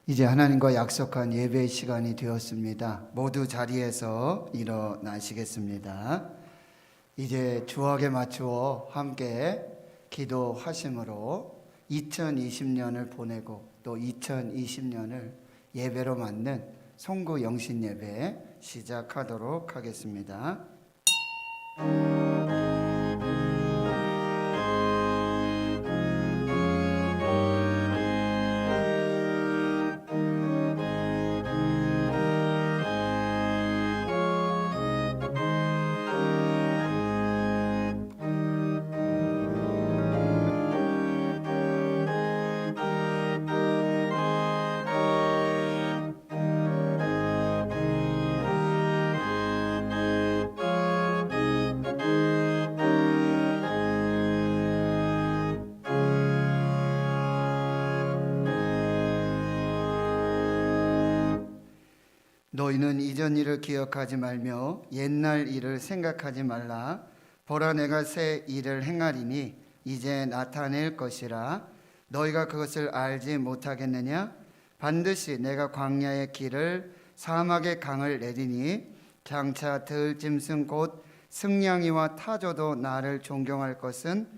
이제 하나님과 약속한 예배 시간이 되었습니다. 모두 자리에서 일어나시겠습니다. 이제 주악에 맞추어 함께 기도하심으로 2020년을 보내고 또 2020년을 예배로 맞는 송구 영신 예배 시작하도록 하겠습니다. 너희는 이전 일을 기억하지 말며 옛날 일을 생각하지 말라. 보라, 내가 새 일을 행하리니 이제 나타낼 것이라. 너희가 그것을 알지 못하겠느냐? 반드시 내가 광야의 길을 사막의 강을 내리니 장차 들짐승 곧 승냥이와 타조도 나를 존경할 것은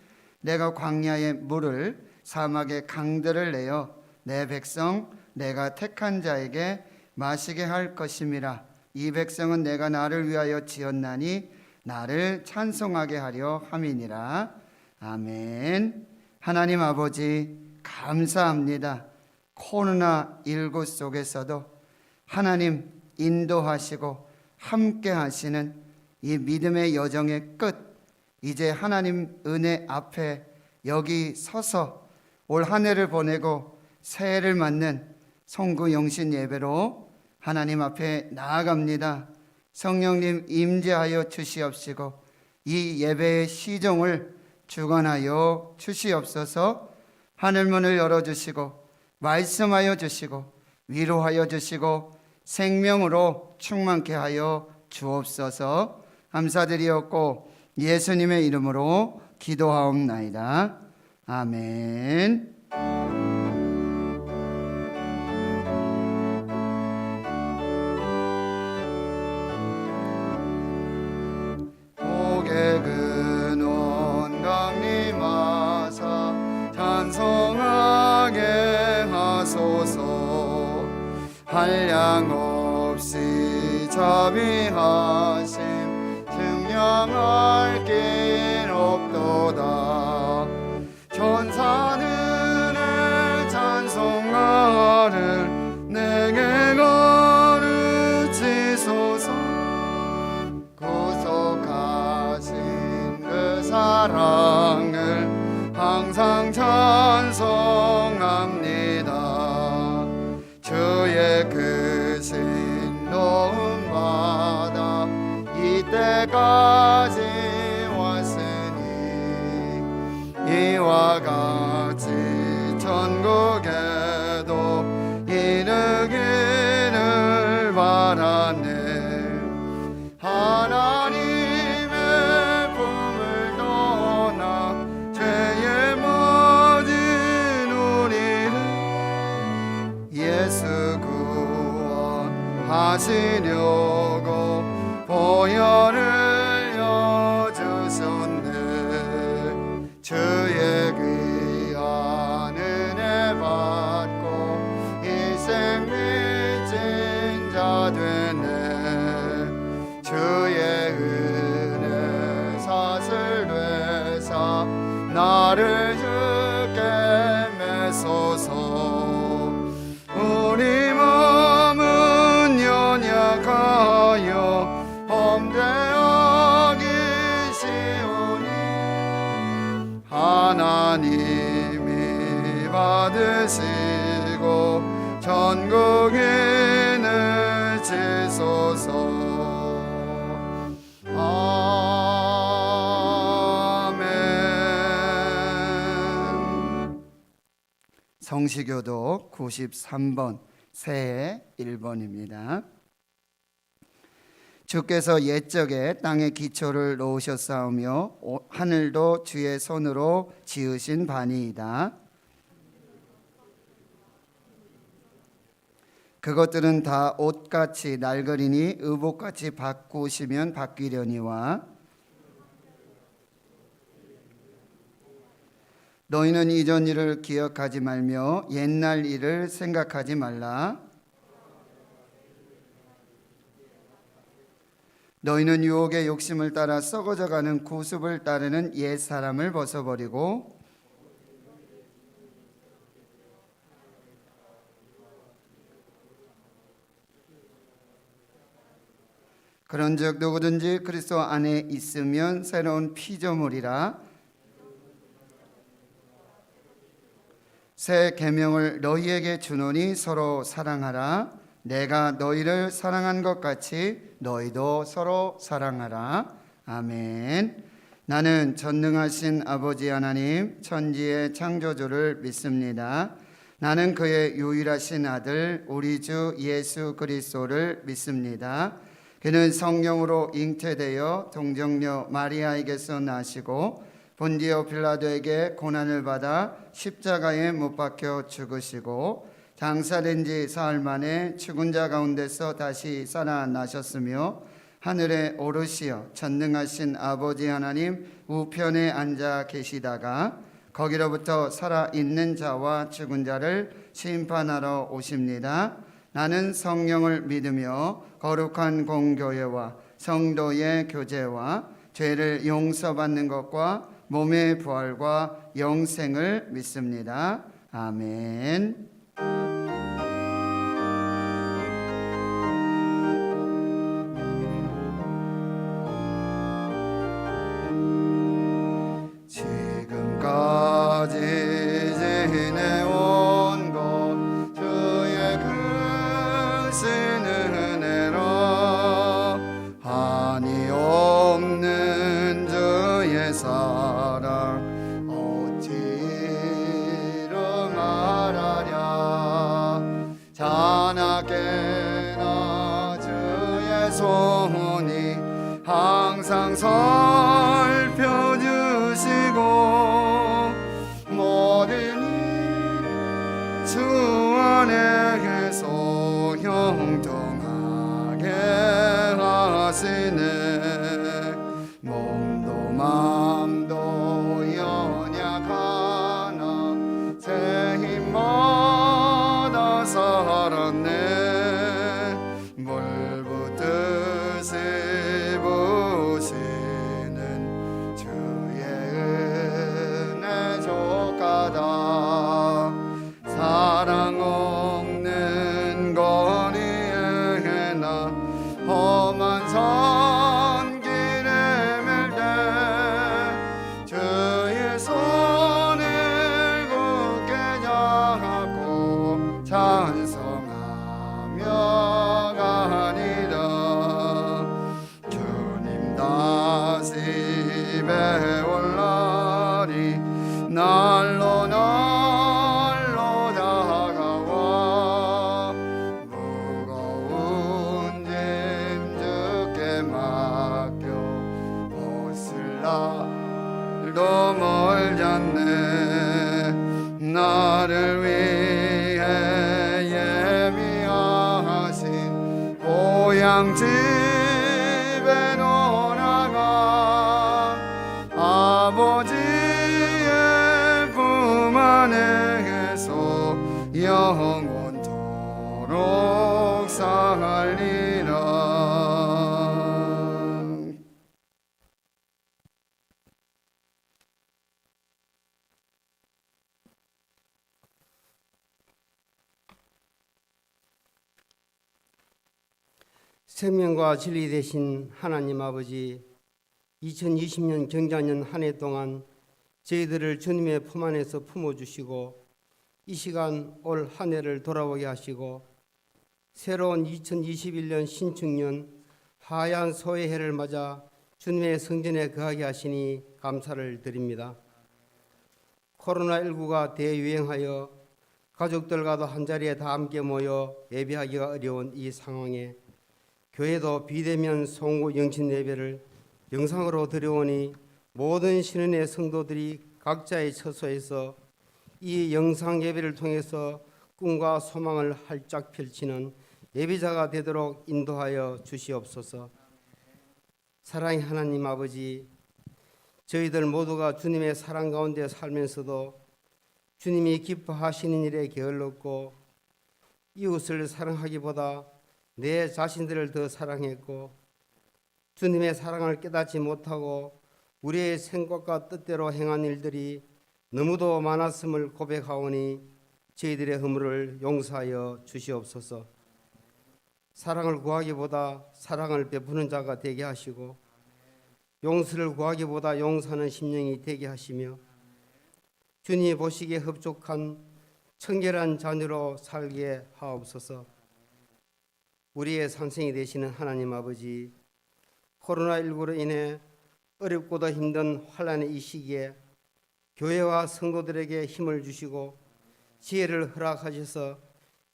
내가 광야의 물을 사막의 강들을 내어 내 백성 내가 택한 자에게 마시게 할 것임이라. 이 백성은 내가 나를 위하여 지었나니 나를 찬송하게 하려 함이니라. 아멘. 하나님 아버지 감사합니다. 코로나 19 속에서도 하나님 인도하시고 함께 하시는 이 믿음의 여정의 끝, 이제 하나님 은혜 앞에 여기 서서 올 한 해를 보내고 새해를 맞는 송구 영신 예배로 하나님 앞에 나아갑니다. 성령님 임재하여 주시옵시고 이 예배의 시종을 주관하여 주시옵소서. 하늘문을 열어주시고 말씀하여 주시고 위로하여 주시고 생명으로 충만케 하여 주옵소서. 감사드리옵고 예수님의 이름으로 기도하옵나이다. 아멘. 한량없이 자비하심 증량할 길 없도다. 천사들의 찬송가를 내게 가르치소서. 구속하신 그 사랑을 항상 찬송합니다. 주의 그 신도움 받아 이때까지 왔으니 이와 같이 천국에도 이르기를 바라네. 하나님의 품을 떠나 죄에 맞은 우리를 예수 구원하시려고 보혈을 여주셨네. 주의 귀한 은혜 받고 일생 믿진 자 되네. 주의 은혜 사슬 되사 나를 주께 메소서. 우리 마음은 연약하여 범죄하기 쉬우니 하나님이 받으시고 천국인을 지소서. 아멘. 성시교도 93번 새해 1번입니다. 주께서 옛적에 땅에 기초를 놓으셨사오며 하늘도 주의 손으로 지으신 바니이다. 그것들은 다 옷같이 낡으리니 의복같이 바꾸시면 바뀌려니와 너희는 이전 일을 기억하지 말며 옛날 일을 생각하지 말라. 너희는 유혹의 욕심을 따라 썩어져가는 구습을 따르는 옛 사람을 벗어버리고 그런즉 누구든지 그리스도 안에 있으면 새로운 피조물이라. 새 계명을 너희에게 주노니 서로 사랑하라. 내가 너희를 사랑한 것 같이 너희도 서로 사랑하라. 아멘. 나는 전능하신 아버지 하나님 천지의 창조주를 믿습니다. 나는 그의 유일하신 아들 우리 주 예수 그리스도를 믿습니다. 그는 성령으로 잉태되어 동정녀 마리아에게서 나시고 본디오 빌라도에게 고난을 받아 십자가에 못 박혀 죽으시고 장사된 지 사흘 만에 죽은 자 가운데서 다시 살아나셨으며 하늘에 오르시어 전능하신 아버지 하나님 우편에 앉아 계시다가 거기로부터 살아있는 자와 죽은 자를 심판하러 오십니다. 나는 성령을 믿으며 거룩한 공교회와 성도의 교제와 죄를 용서받는 것과 몸의 부활과 영생을 믿습니다. 아멘. 지금까지 지내온 것 주의 크신 은혜라. 한이 없는 주의 사랑 어찌 이루 말하랴. 자나깨나 주의 손이 항상 살펴주시고 모든 일 주 안에서 형통하게 하시네. 몸도 마음도 연약하나 새 힘마다 살았네. 물붓듯이 부시는 주의 은혜 족하다. 사랑 없는 거리에 나 험한 산길에 맬 때 주의 손을 굳게 잡고 찬송하며 가리라. 주님 다시 배울 날이 날로 다가와 무거운 짐 주께 맡겨 벗을 날도 멀지 않네. 나를 위해 예비하신 고향 집에 돌아가 아버지의 품 안에서 영원토록 살리라. 생명과 진리 되신 하나님 아버지, 2020년 경자년 한 해 동안 저희들을 주님의 품 안에서 품어주시고 이 시간 올 한 해를 돌아보게 하시고 새로운 2021년 신축년 하얀 소의 해를 맞아 주님의 성전에 거하게 하시니 감사를 드립니다. 코로나19가 대유행하여 가족들과도 한자리에 다 함께 모여 예배하기가 어려운 이 상황에 교회도 비대면 송구 영신 예배를 영상으로 드려오니 모든 신은의 성도들이 각자의 처소에서 이 영상 예배를 통해서 꿈과 소망을 활짝 펼치는 예비자가 되도록 인도하여 주시옵소서. 사랑의 하나님 아버지, 저희들 모두가 주님의 사랑 가운데 살면서도 주님이 기뻐하시는 일에 게을렀고 이웃을 사랑하기보다 내 자신들을 더 사랑했고 주님의 사랑을 깨닫지 못하고 우리의 생각과 뜻대로 행한 일들이 너무도 많았음을 고백하오니 저희들의 허물을 용서하여 주시옵소서. 사랑을 구하기보다 사랑을 베푸는 자가 되게 하시고 용서를 구하기보다 용서하는 심령이 되게 하시며 주님이 보시기에 흡족한 청결한 자녀로 살게 하옵소서. 우리의 산성이 되시는 하나님 아버지, 코로나19로 인해 어렵고도 힘든 환난의 이 시기에 교회와 성도들에게 힘을 주시고 지혜를 허락하셔서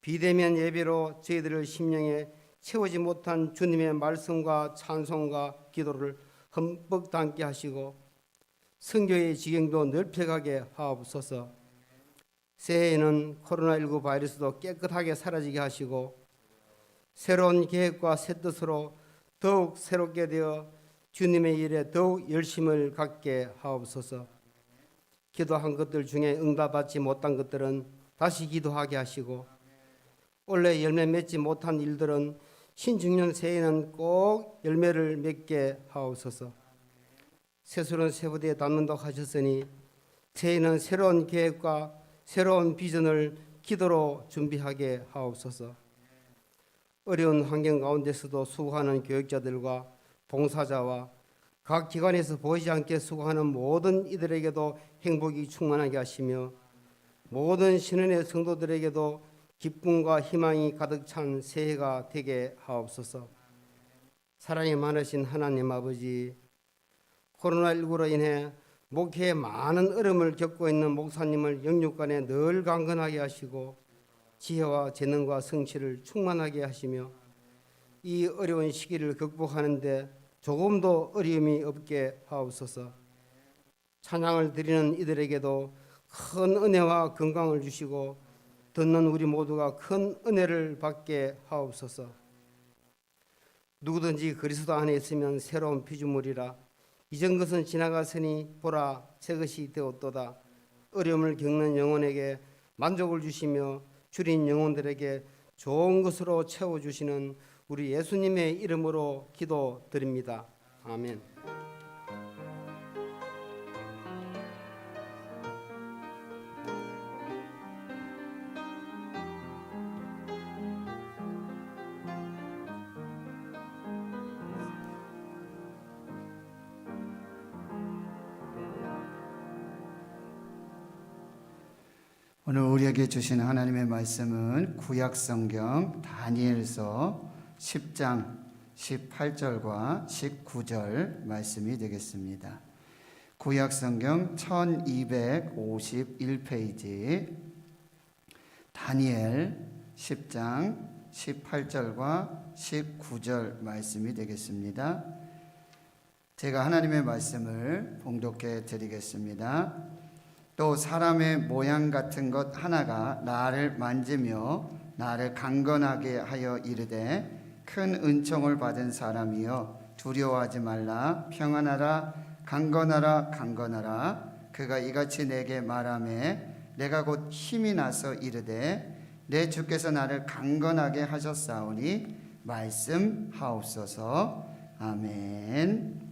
비대면 예배로 저희들을 심령에 채우지 못한 주님의 말씀과 찬송과 기도를 흠뻑 담게 하시고 선교의 지경도 넓혀가게 하옵소서. 새해에는 코로나19 바이러스도 깨끗하게 사라지게 하시고 새로운 계획과 새 뜻으로 더욱 새롭게 되어 주님의 일에 더욱 열심을 갖게 하옵소서. 기도한 것들 중에 응답받지 못한 것들은 다시 기도하게 하시고 원래 열매 맺지 못한 일들은 신중년 새해에는 꼭 열매를 맺게 하옵소서. 새술은 새부대에 닿는다고 하셨으니 새해에는 새로운 계획과 새로운 비전을 기도로 준비하게 하옵소서. 어려운 환경 가운데서도 수고하는 교육자들과 봉사자와 각 기관에서 보이지 않게 수고하는 모든 이들에게도 행복이 충만하게 하시며 모든 신원의 성도들에게도 기쁨과 희망이 가득 찬 새해가 되게 하옵소서. 사랑이 많으신 하나님 아버지, 코로나19로 인해 목회에 많은 어려움을 겪고 있는 목사님을 영육간에 늘 강건하게 하시고 지혜와 재능과 성취를 충만하게 하시며 이 어려운 시기를 극복하는데 조금도 어려움이 없게 하옵소서. 찬양을 드리는 이들에게도 큰 은혜와 건강을 주시고 듣는 우리 모두가 큰 은혜를 받게 하옵소서. 누구든지 그리스도 안에 있으면 새로운 피조물이라 이전 것은 지나갔으니 보라 새 것이 되었도다. 어려움을 겪는 영혼에게 만족을 주시며 줄인 영혼들에게 좋은 것으로 채워주시는 우리 예수님의 이름으로 기도드립니다. 아멘. 오늘 우리에게 주신 하나님의 말씀은 구약성경 다니엘서 10장 18절과 19절 말씀이 되겠습니다. 구약성경 1251페이지 다니엘 10장 18절과 19절 말씀이 되겠습니다. 제가 하나님의 말씀을 봉독해 드리겠습니다. 또 사람의 모양 같은 것 하나가 나를 만지며 나를 강건하게 하여 이르되 큰 은총을 받은 사람이여 두려워하지 말라 평안하라 강건하라 강건하라 그가 이같이 내게 말하매 내가 곧 힘이 나서 이르되 내 주께서 나를 강건하게 하셨사오니 말씀하옵소서. 아멘.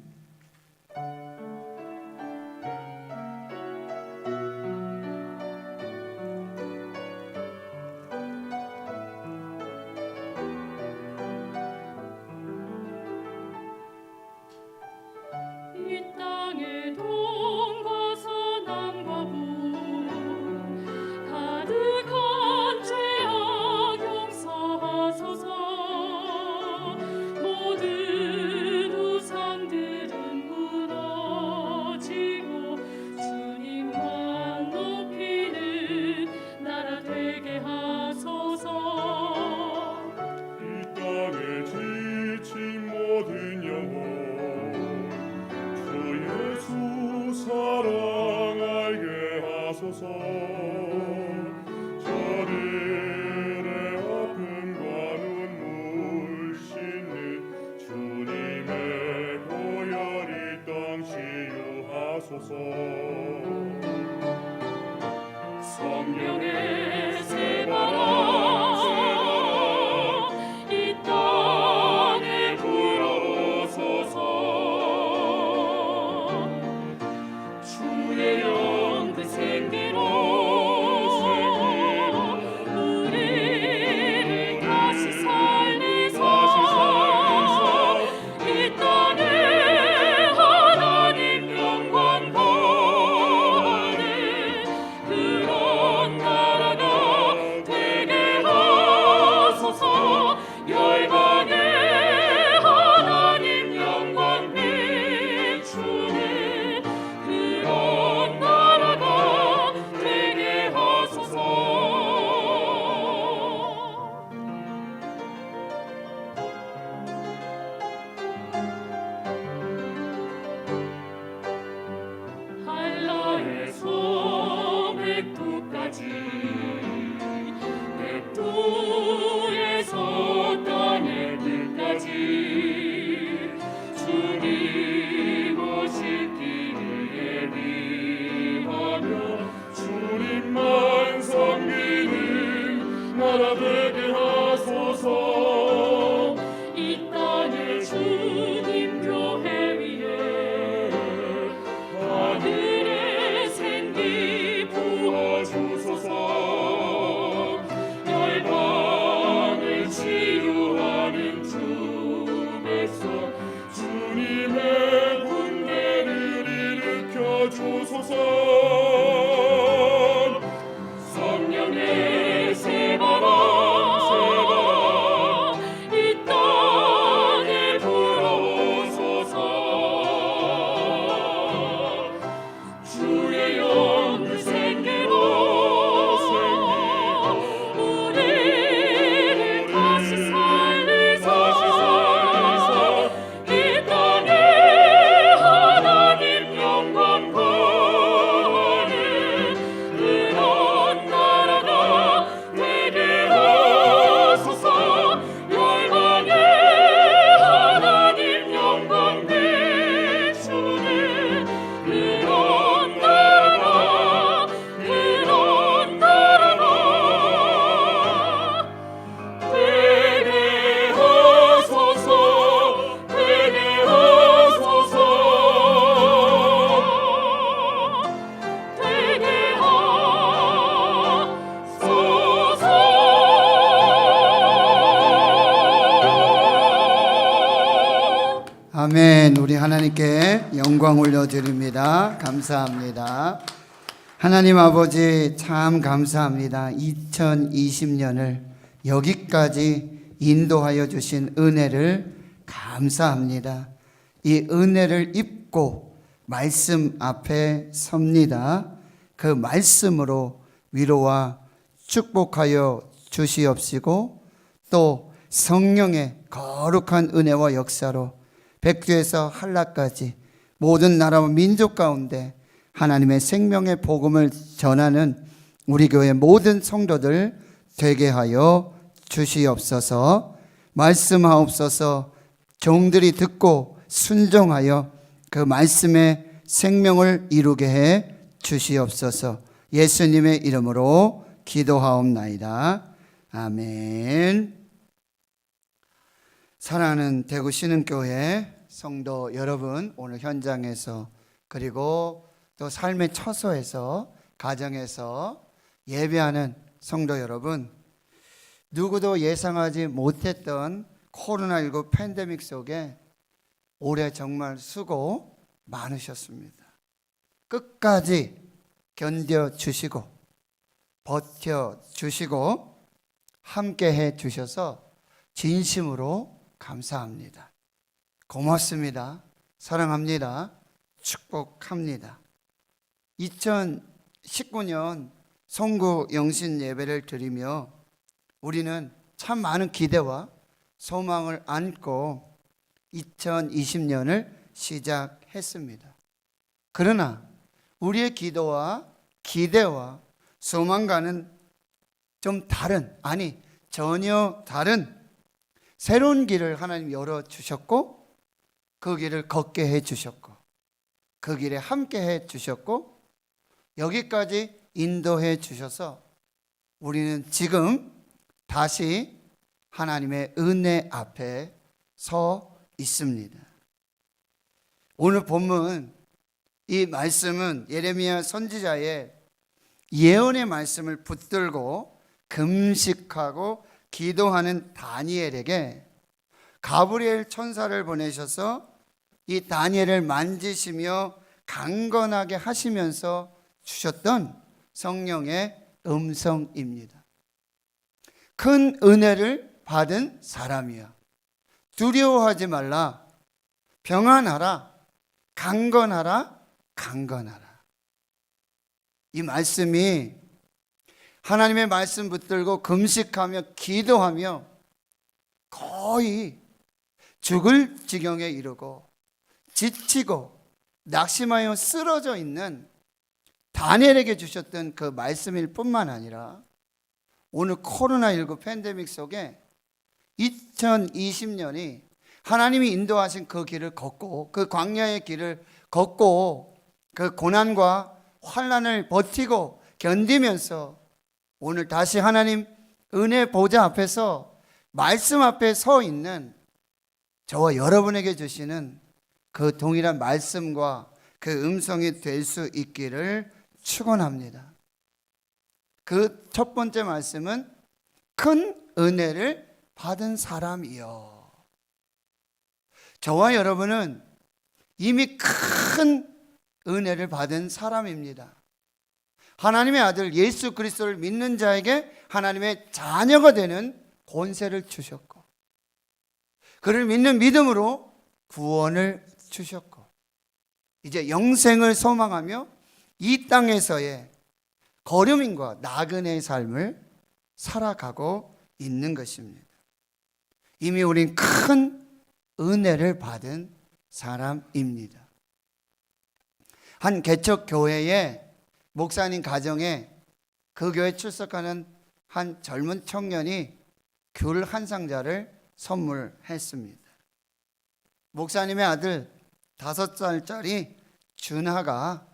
이 땅의 동과 서남과 북 가득한 죄악 용서하소서. 모든 우상들 끝까지 백두에서 땅의 끝까지 주님 오실 길을 예비하며 주님만 섬기는 나라 되게 하소서. 이 땅에 주님 교회 위에 하늘의 생기 부어주소서. 열방을 치유하는 주 백성 주님의 군대를 일으켜 주소서. 성령의 세바라 이 땅에 불어오소서. 주의 영을 생기로 우리를 다시 살리사 이 땅에 하나님 영광 거하는 그런 나라가 되게 하소서. 열방에 하나님 영광 비추는 그런 나라가 되게 하소서. 되게 하소서. 되게 하소서. 아멘. 우리 하나님께 영광 올려드립니다. 감사합니다. 하나님 아버지 참 감사합니다. 2020년을 여기까지 인도하여 주신 은혜를 감사합니다. 이 은혜를 입고 말씀 앞에 섭니다. 그 말씀으로 위로와 축복하여 주시옵시고 또 성령의 거룩한 은혜와 역사로 백주에서 한라까지 모든 나라와 민족 가운데 하나님의 생명의 복음을 전하는 우리 교회 모든 성도들 되게 하여 주시옵소서. 말씀하옵소서. 종들이 듣고 순종하여 그 말씀의 생명을 이루게 해 주시옵소서. 예수님의 이름으로 기도하옵나이다. 아멘. 사랑하는 대구 신흥교회 성도 여러분, 오늘 현장에서 그리고 또 삶의 처소에서 가정에서 예배하는 성도 여러분, 누구도 예상하지 못했던 코로나19 팬데믹 속에 올해 정말 수고 많으셨습니다. 끝까지 견뎌주시고 버텨주시고 함께해 주셔서 진심으로 감사합니다. 고맙습니다. 사랑합니다. 축복합니다. 2019년 송구 영신 예배를 드리며 우리는 참 많은 기대와 소망을 안고 2020년을 시작했습니다. 그러나 우리의 기도와 기대와 소망과는 좀 다른, 아니 전혀 다른 새로운 길을 하나님 열어주셨고 그 길을 걷게 해주셨고 그 길에 함께 해주셨고 여기까지 인도해 주셔서 우리는 지금 다시 하나님의 은혜 앞에 서 있습니다. 오늘 본문 이 말씀은 예레미야 선지자의 예언의 말씀을 붙들고 금식하고 기도하는 다니엘에게 가브리엘 천사를 보내셔서 이 다니엘을 만지시며 강건하게 하시면서 주셨던 성령의 음성입니다. 큰 은혜를 받은 사람이야. 두려워하지 말라. 평안하라. 강건하라. 강건하라. 이 말씀이 하나님의 말씀 붙들고 금식하며 기도하며 거의 죽을 지경에 이르고 지치고 낙심하여 쓰러져 있는 다니엘에게 주셨던 그 말씀일 뿐만 아니라 오늘 코로나19 팬데믹 속에 2020년이 하나님이 인도하신 그 길을 걷고 그 광야의 길을 걷고 그 고난과 환난을 버티고 견디면서 오늘 다시 하나님 은혜 보좌 앞에서 말씀 앞에 서 있는 저와 여러분에게 주시는 그 동일한 말씀과 그 음성이 될 수 있기를 축원합니다. 그 첫 번째 말씀은 큰 은혜를 받은 사람이요. 저와 여러분은 이미 큰 은혜를 받은 사람입니다. 하나님의 아들 예수 그리스도를 믿는 자에게 하나님의 자녀가 되는 권세를 주셨고, 그를 믿는 믿음으로 구원을 주셨고, 이제 영생을 소망하며 이 땅에서의 거류민과 나그네의 삶을 살아가고 있는 것입니다. 이미 우린 큰 은혜를 받은 사람입니다. 한 개척 교회의 목사님 가정에 그 교회에 출석하는 한 젊은 청년이 귤 한 상자를 선물했습니다. 목사님의 아들 5살짜리 준하가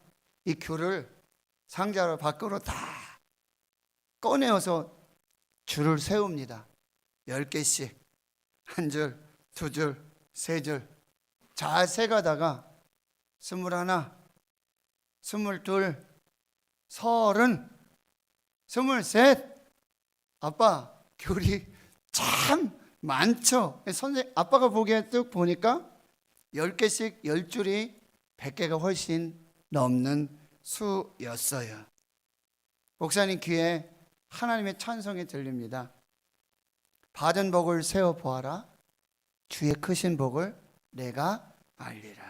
이 귤을 상자로 밖으로 다 꺼내어서 줄을 세웁니다. 10개씩 한 줄, 두 줄, 세 줄 잘 세가다가 21, 22, 30, 23. 아빠 귤이 참 많죠. 아빠가 보기에 뚝 보니까 10개씩 10줄이 100개가 훨씬 넘는 수였어요. 목사님 귀에 하나님의 찬송이 들립니다. 받은 복을 세어 보아라. 주의 크신 복을 내가 알리라.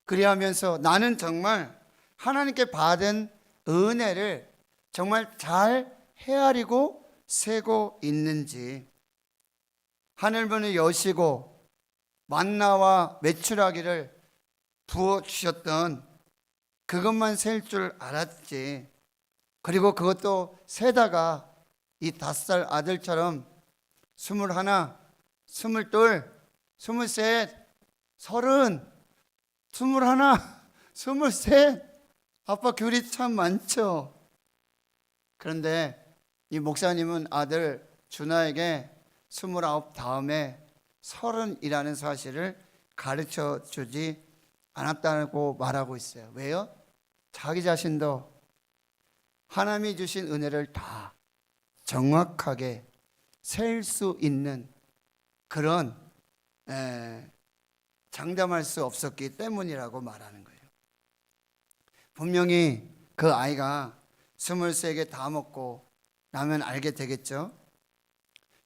그리하면서 나는 정말 하나님께 받은 은혜를 정말 잘 헤아리고 세고 있는지, 하늘문을 여시고 만나와 메추라기를 부어주셨던 그것만 셀 줄 알았지, 그리고 그것도 세다가 이 5살 아들처럼 21, 22, 23, 30, 21, 23. 아빠 귤이 참 많죠. 그런데 이 목사님은 아들 준하에게 29 다음에 30이라는 사실을 가르쳐 주지 않았다고 말하고 있어요. 왜요? 자기 자신도 하나님이 주신 은혜를 다 정확하게 셀 수 있는 그런 장담할 수 없었기 때문이라고 말하는 거예요. 분명히 그 아이가 23개 다 먹고 나면 알게 되겠죠.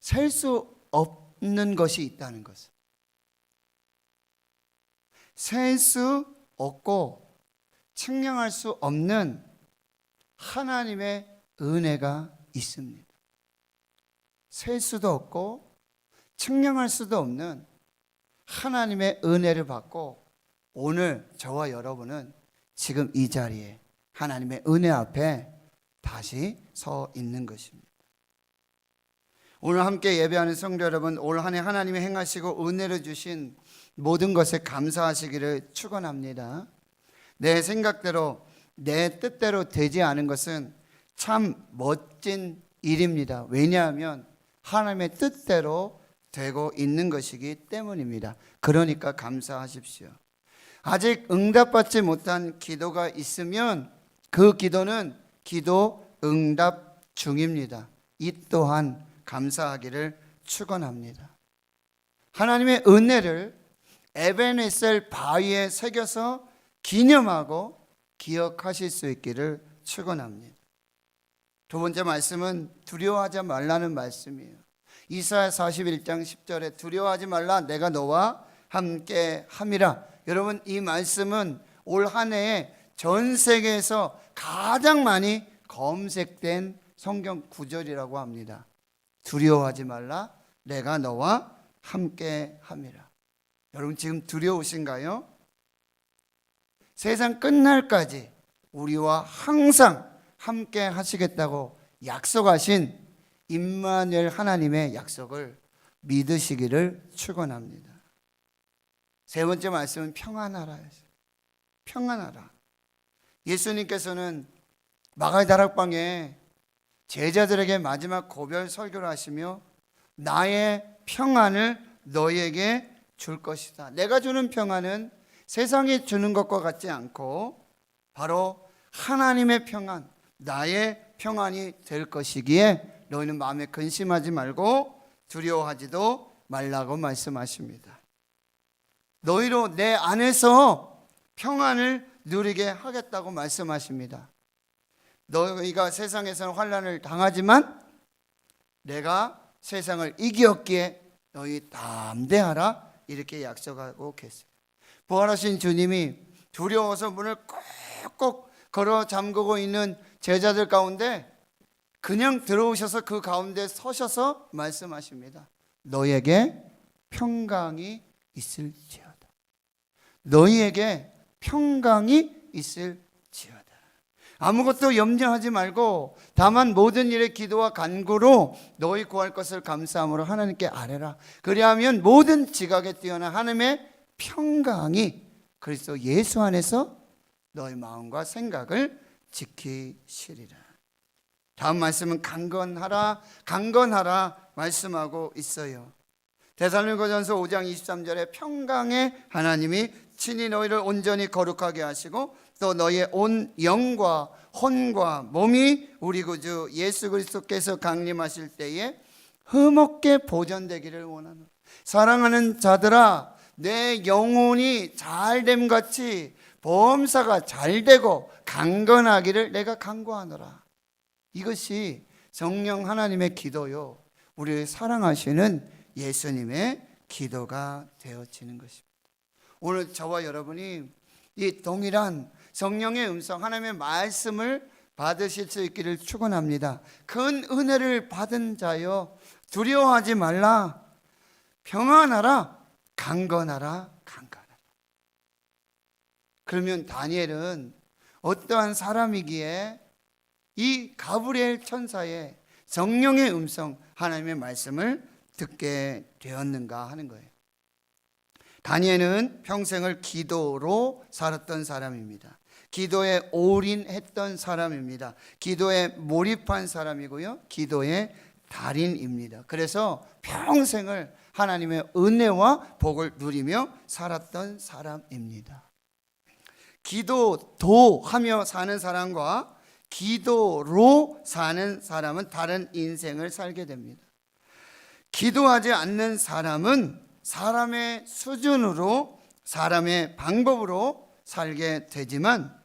셀 수 없는 것이 있다는 것을. 셀 수 없고 측량할 수 없는 하나님의 은혜가 있습니다. 셀 수도 없고 측량할 수도 없는 하나님의 은혜를 받고 오늘 저와 여러분은 지금 이 자리에 하나님의 은혜 앞에 다시 서 있는 것입니다. 오늘 함께 예배하는 성도 여러분, 올 한 해 하나님이 행하시고 은혜를 주신 모든 것에 감사하시기를 축원합니다. 내 생각대로 내 뜻대로 되지 않은 것은 참 멋진 일입니다. 왜냐하면 하나님의 뜻대로 되고 있는 것이기 때문입니다. 그러니까 감사하십시오. 아직 응답받지 못한 기도가 있으면 그 기도는 기도 응답 중입니다. 이 또한 감사하기를 축원합니다. 하나님의 은혜를 에베네셀 바위에 새겨서 기념하고 기억하실 수 있기를 축원합니다. 두 번째 말씀은 두려워하지 말라는 말씀이에요. 이사야 41장 10절에 두려워하지 말라, 내가 너와 함께 함이라. 여러분, 이 말씀은 올 한 해에 전 세계에서 가장 많이 검색된 성경 구절이라고 합니다. 두려워하지 말라, 내가 너와 함께 함이라. 여러분 지금 두려우신가요? 세상 끝날까지 우리와 항상 함께 하시겠다고 약속하신 임마누엘 하나님의 약속을 믿으시기를 축원합니다. 세 번째 말씀은 평안하라였어요. 평안하라. 예수님께서는 마가의 다락방에 제자들에게 마지막 고별 설교를 하시며 나의 평안을 너희에게 줄 것이다. 내가 주는 평안은 세상이 주는 것과 같지 않고 바로 하나님의 평안, 나의 평안이 될 것이기에 너희는 마음에 근심하지 말고 두려워하지도 말라고 말씀하십니다. 너희로 내 안에서 평안을 누리게 하겠다고 말씀하십니다. 너희가 세상에서는 환난을 당하지만 내가 세상을 이기었기에 너희 담대하라 이렇게 약속하고 계세요. 부활하신 주님이 두려워서 문을 꼭꼭 걸어 잠그고 있는 제자들 가운데 그냥 들어오셔서 그 가운데 서셔서 말씀하십니다. 너희에게 평강이 있을지어다. 너희에게 평강이 있을지어다. 아무것도 염려하지 말고 다만 모든 일에 기도와 간구로 너희 구할 것을 감사함으로 하나님께 아뢰라. 그리하면 모든 지각에 뛰어난 하나님의 평강이 그리스도 예수 안에서 너희 마음과 생각을 지키시리라. 다음 말씀은 강건하라 말씀하고 있어요. 데살로니가전서 5장 23절에 평강의 하나님이 친히 너희를 온전히 거룩하게 하시고 또 너희의 온 영과 혼과 몸이 우리 구주 예수 그리스도께서 강림하실 때에 흠없게 보존되기를 원하노라. 사랑하는 자들아, 내 영혼이 잘됨 같이 범사가 잘되고 강건하기를 내가 간구하노라. 이것이 성령 하나님의 기도요, 우리를 사랑하시는 예수님의 기도가 되어지는 것입니다. 오늘 저와 여러분이 이 동일한 성령의 음성, 하나님의 말씀을 받으실 수 있기를 축원합니다. 큰 은혜를 받은 자여 두려워하지 말라. 평안하라. 강건하라. 강건하라. 그러면 다니엘은 어떠한 사람이기에 이 가브리엘 천사의 성령의 음성, 하나님의 말씀을 듣게 되었는가 하는 거예요. 다니엘은 평생을 기도로 살았던 사람입니다. 기도에 올인했던 사람입니다. 기도에 몰입한 사람이고요, 기도의 달인입니다. 그래서 평생을 하나님의 은혜와 복을 누리며 살았던 사람입니다. 기도도 하며 사는 사람과 기도로 사는 사람은 다른 인생을 살게 됩니다. 기도하지 않는 사람은 사람의 수준으로, 사람의 방법으로 살게 되지만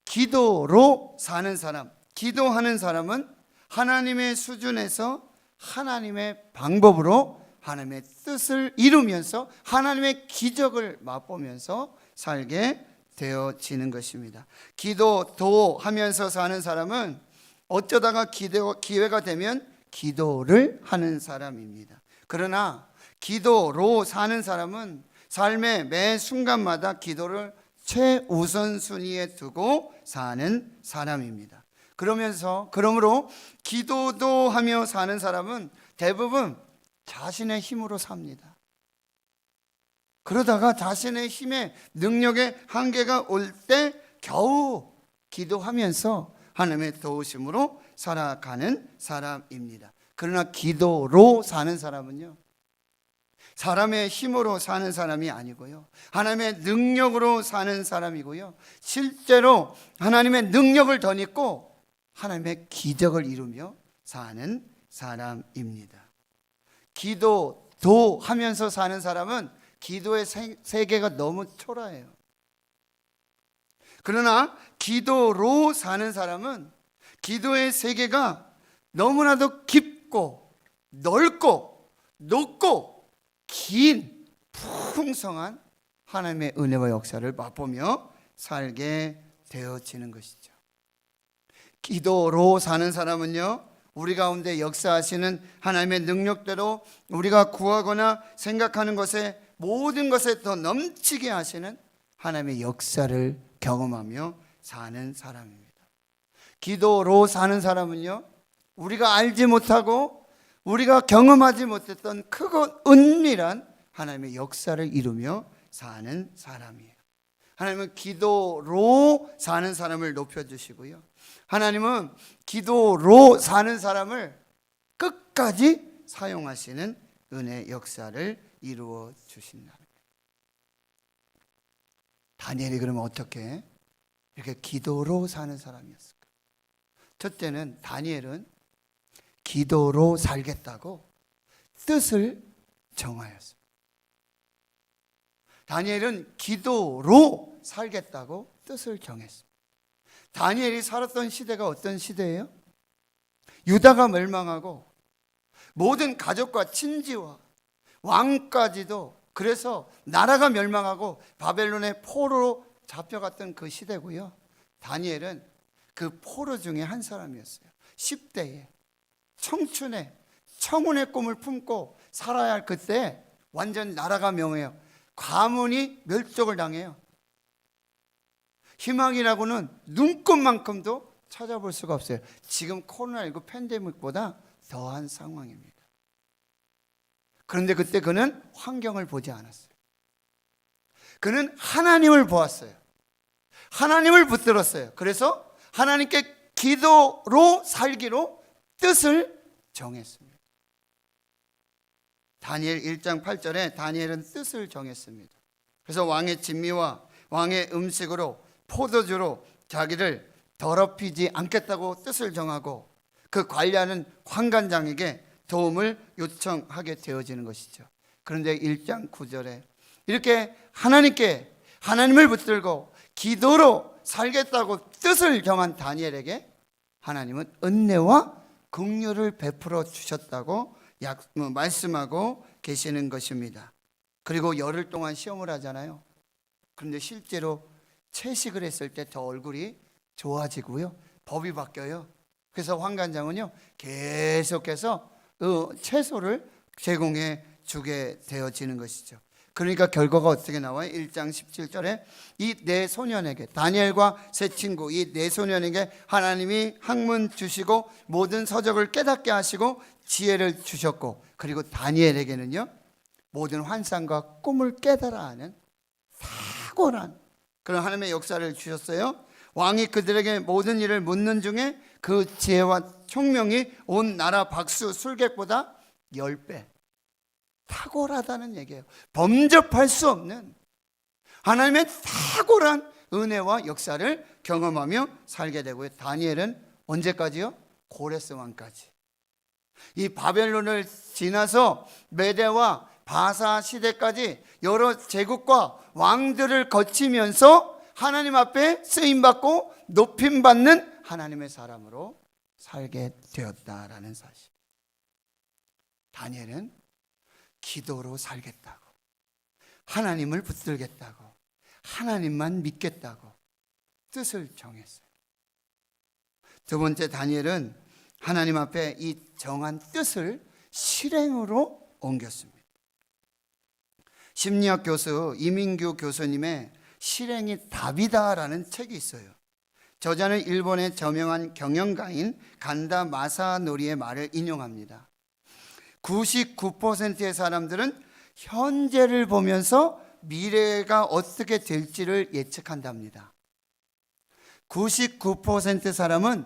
기도로 사는 사람, 기도하는 사람은 하나님의 수준에서 하나님의 방법으로 하나님의 뜻을 이루면서 하나님의 기적을 맛보면서 살게 되어지는 것입니다. 기도도 하면서 사는 사람은 어쩌다가 기회가 되면 기도를 하는 사람입니다. 그러나 기도로 사는 사람은 삶의 매 순간마다 기도를 최우선순위에 두고 사는 사람입니다. 그러므로 기도도 하며 사는 사람은 대부분 자신의 힘으로 삽니다. 그러다가 자신의 힘의 능력의 한계가 올 때 겨우 기도하면서 하나님의 도우심으로 살아가는 사람입니다. 그러나 기도로 사는 사람은요, 사람의 힘으로 사는 사람이 아니고요, 하나님의 능력으로 사는 사람이고요, 실제로 하나님의 능력을 덧입고 하나님의 기적을 이루며 사는 사람입니다. 기도도 하면서 사는 사람은 기도의 세계가 너무 초라해요. 그러나 기도로 사는 사람은 기도의 세계가 너무나도 깊고 넓고 높고 긴 풍성한 하나님의 은혜와 역사를 맛보며 살게 되어지는 것이죠. 기도로 사는 사람은요, 우리 가운데 역사하시는 하나님의 능력대로 우리가 구하거나 생각하는 것에 모든 것에 더 넘치게 하시는 하나님의 역사를 경험하며 사는 사람입니다. 기도로 사는 사람은요, 우리가 알지 못하고 우리가 경험하지 못했던 크고 은밀한 하나님의 역사를 이루며 사는 사람이에요. 하나님은 기도로 사는 사람을 높여주시고요, 하나님은 기도로 사는 사람을 끝까지 사용하시는 은혜 역사를 이루어 주신다. 다니엘이 그러면 어떻게 이렇게 기도로 사는 사람이었을까? 첫째는 다니엘은 기도로 살겠다고 뜻을 정하였습니다. 다니엘은 기도로 살겠다고 뜻을 정했습니다. 다니엘이 살았던 시대가 어떤 시대예요? 유다가 멸망하고 모든 가족과 친지와 왕까지도, 그래서 나라가 멸망하고 바벨론의 포로로 잡혀갔던 그 시대고요, 다니엘은 그 포로 중에 한 사람이었어요. 10대에 청춘에 청운의 꿈을 품고 살아야 할 그때 완전 나라가 명해요. 가문이 멸족을 당해요. 희망이라고는 눈꽃만큼도 찾아볼 수가 없어요. 지금 코로나19 팬데믹보다 더한 상황입니다. 그런데 그때 그는 환경을 보지 않았어요. 그는 하나님을 보았어요. 하나님을 붙들었어요. 그래서 하나님께 기도로 살기로 뜻을 정했습니다. 다니엘 1장 8절에 다니엘은 뜻을 정했습니다. 그래서 왕의 진미와 왕의 음식으로 포도주로 자기를 더럽히지 않겠다고 뜻을 정하고 그 관리하는 관관장에게 도움을 요청하게 되어지는 것이죠. 그런데 1장 9절에 이렇게 하나님을 붙들고 기도로 살겠다고 뜻을 정한 다니엘에게 하나님은 은혜와 긍휼을 베풀어 주셨다고 말씀하고 계시는 것입니다. 그리고 열흘 동안 시험을 하잖아요. 그런데 실제로 채식을 했을 때 더 얼굴이 좋아지고요, 법이 바뀌어요. 그래서 환관장은요 계속해서 채소를 제공해 주게 되어지는 것이죠. 그러니까 결과가 어떻게 나와요? 1장 17절에 이 네 소년에게, 다니엘과 세 친구 이 네 소년에게 하나님이 학문 주시고 모든 서적을 깨닫게 하시고 지혜를 주셨고, 그리고 다니엘에게는요 모든 환상과 꿈을 깨달아 하는 탁월한 그런 하나님의 역사를 주셨어요. 왕이 그들에게 모든 일을 묻는 중에 그 지혜와 총명이 온 나라 박수 술객보다 10배 탁월하다는 얘기예요. 범접할 수 없는 하나님의 탁월한 은혜와 역사를 경험하며 살게 되고요. 다니엘은 언제까지요? 고레스 왕까지. 이 바벨론을 지나서 메대와 바사 시대까지 여러 제국과 왕들을 거치면서 하나님 앞에 쓰임받고 높임받는 하나님의 사람으로 살게 되었다라는 사실. 다니엘은 기도로 살겠다고, 하나님을 붙들겠다고, 하나님만 믿겠다고 뜻을 정했어요. 두 번째, 다니엘은 하나님 앞에 이 정한 뜻을 실행으로 옮겼습니다. 심리학 교수 이민규 교수님의 실행이 답이다라는 책이 있어요. 저자는 일본의 저명한 경영가인 간다 마사노리의 말을 인용합니다. 99%의 사람들은 현재를 보면서 미래가 어떻게 될지를 예측한답니다. 99% 사람은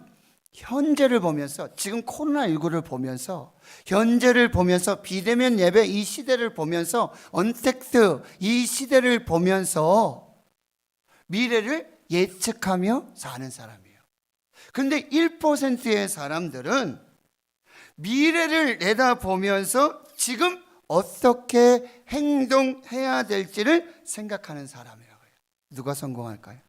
현재를 보면서, 지금 코로나19를 보면서, 현재를 보면서, 비대면 예배 이 시대를 보면서, 언택트 이 시대를 보면서 미래를 예측하며 사는 사람이에요. 그런데 1%의 사람들은 미래를 내다보면서 지금 어떻게 행동해야 될지를 생각하는 사람이라고 해요. 누가 성공할까요?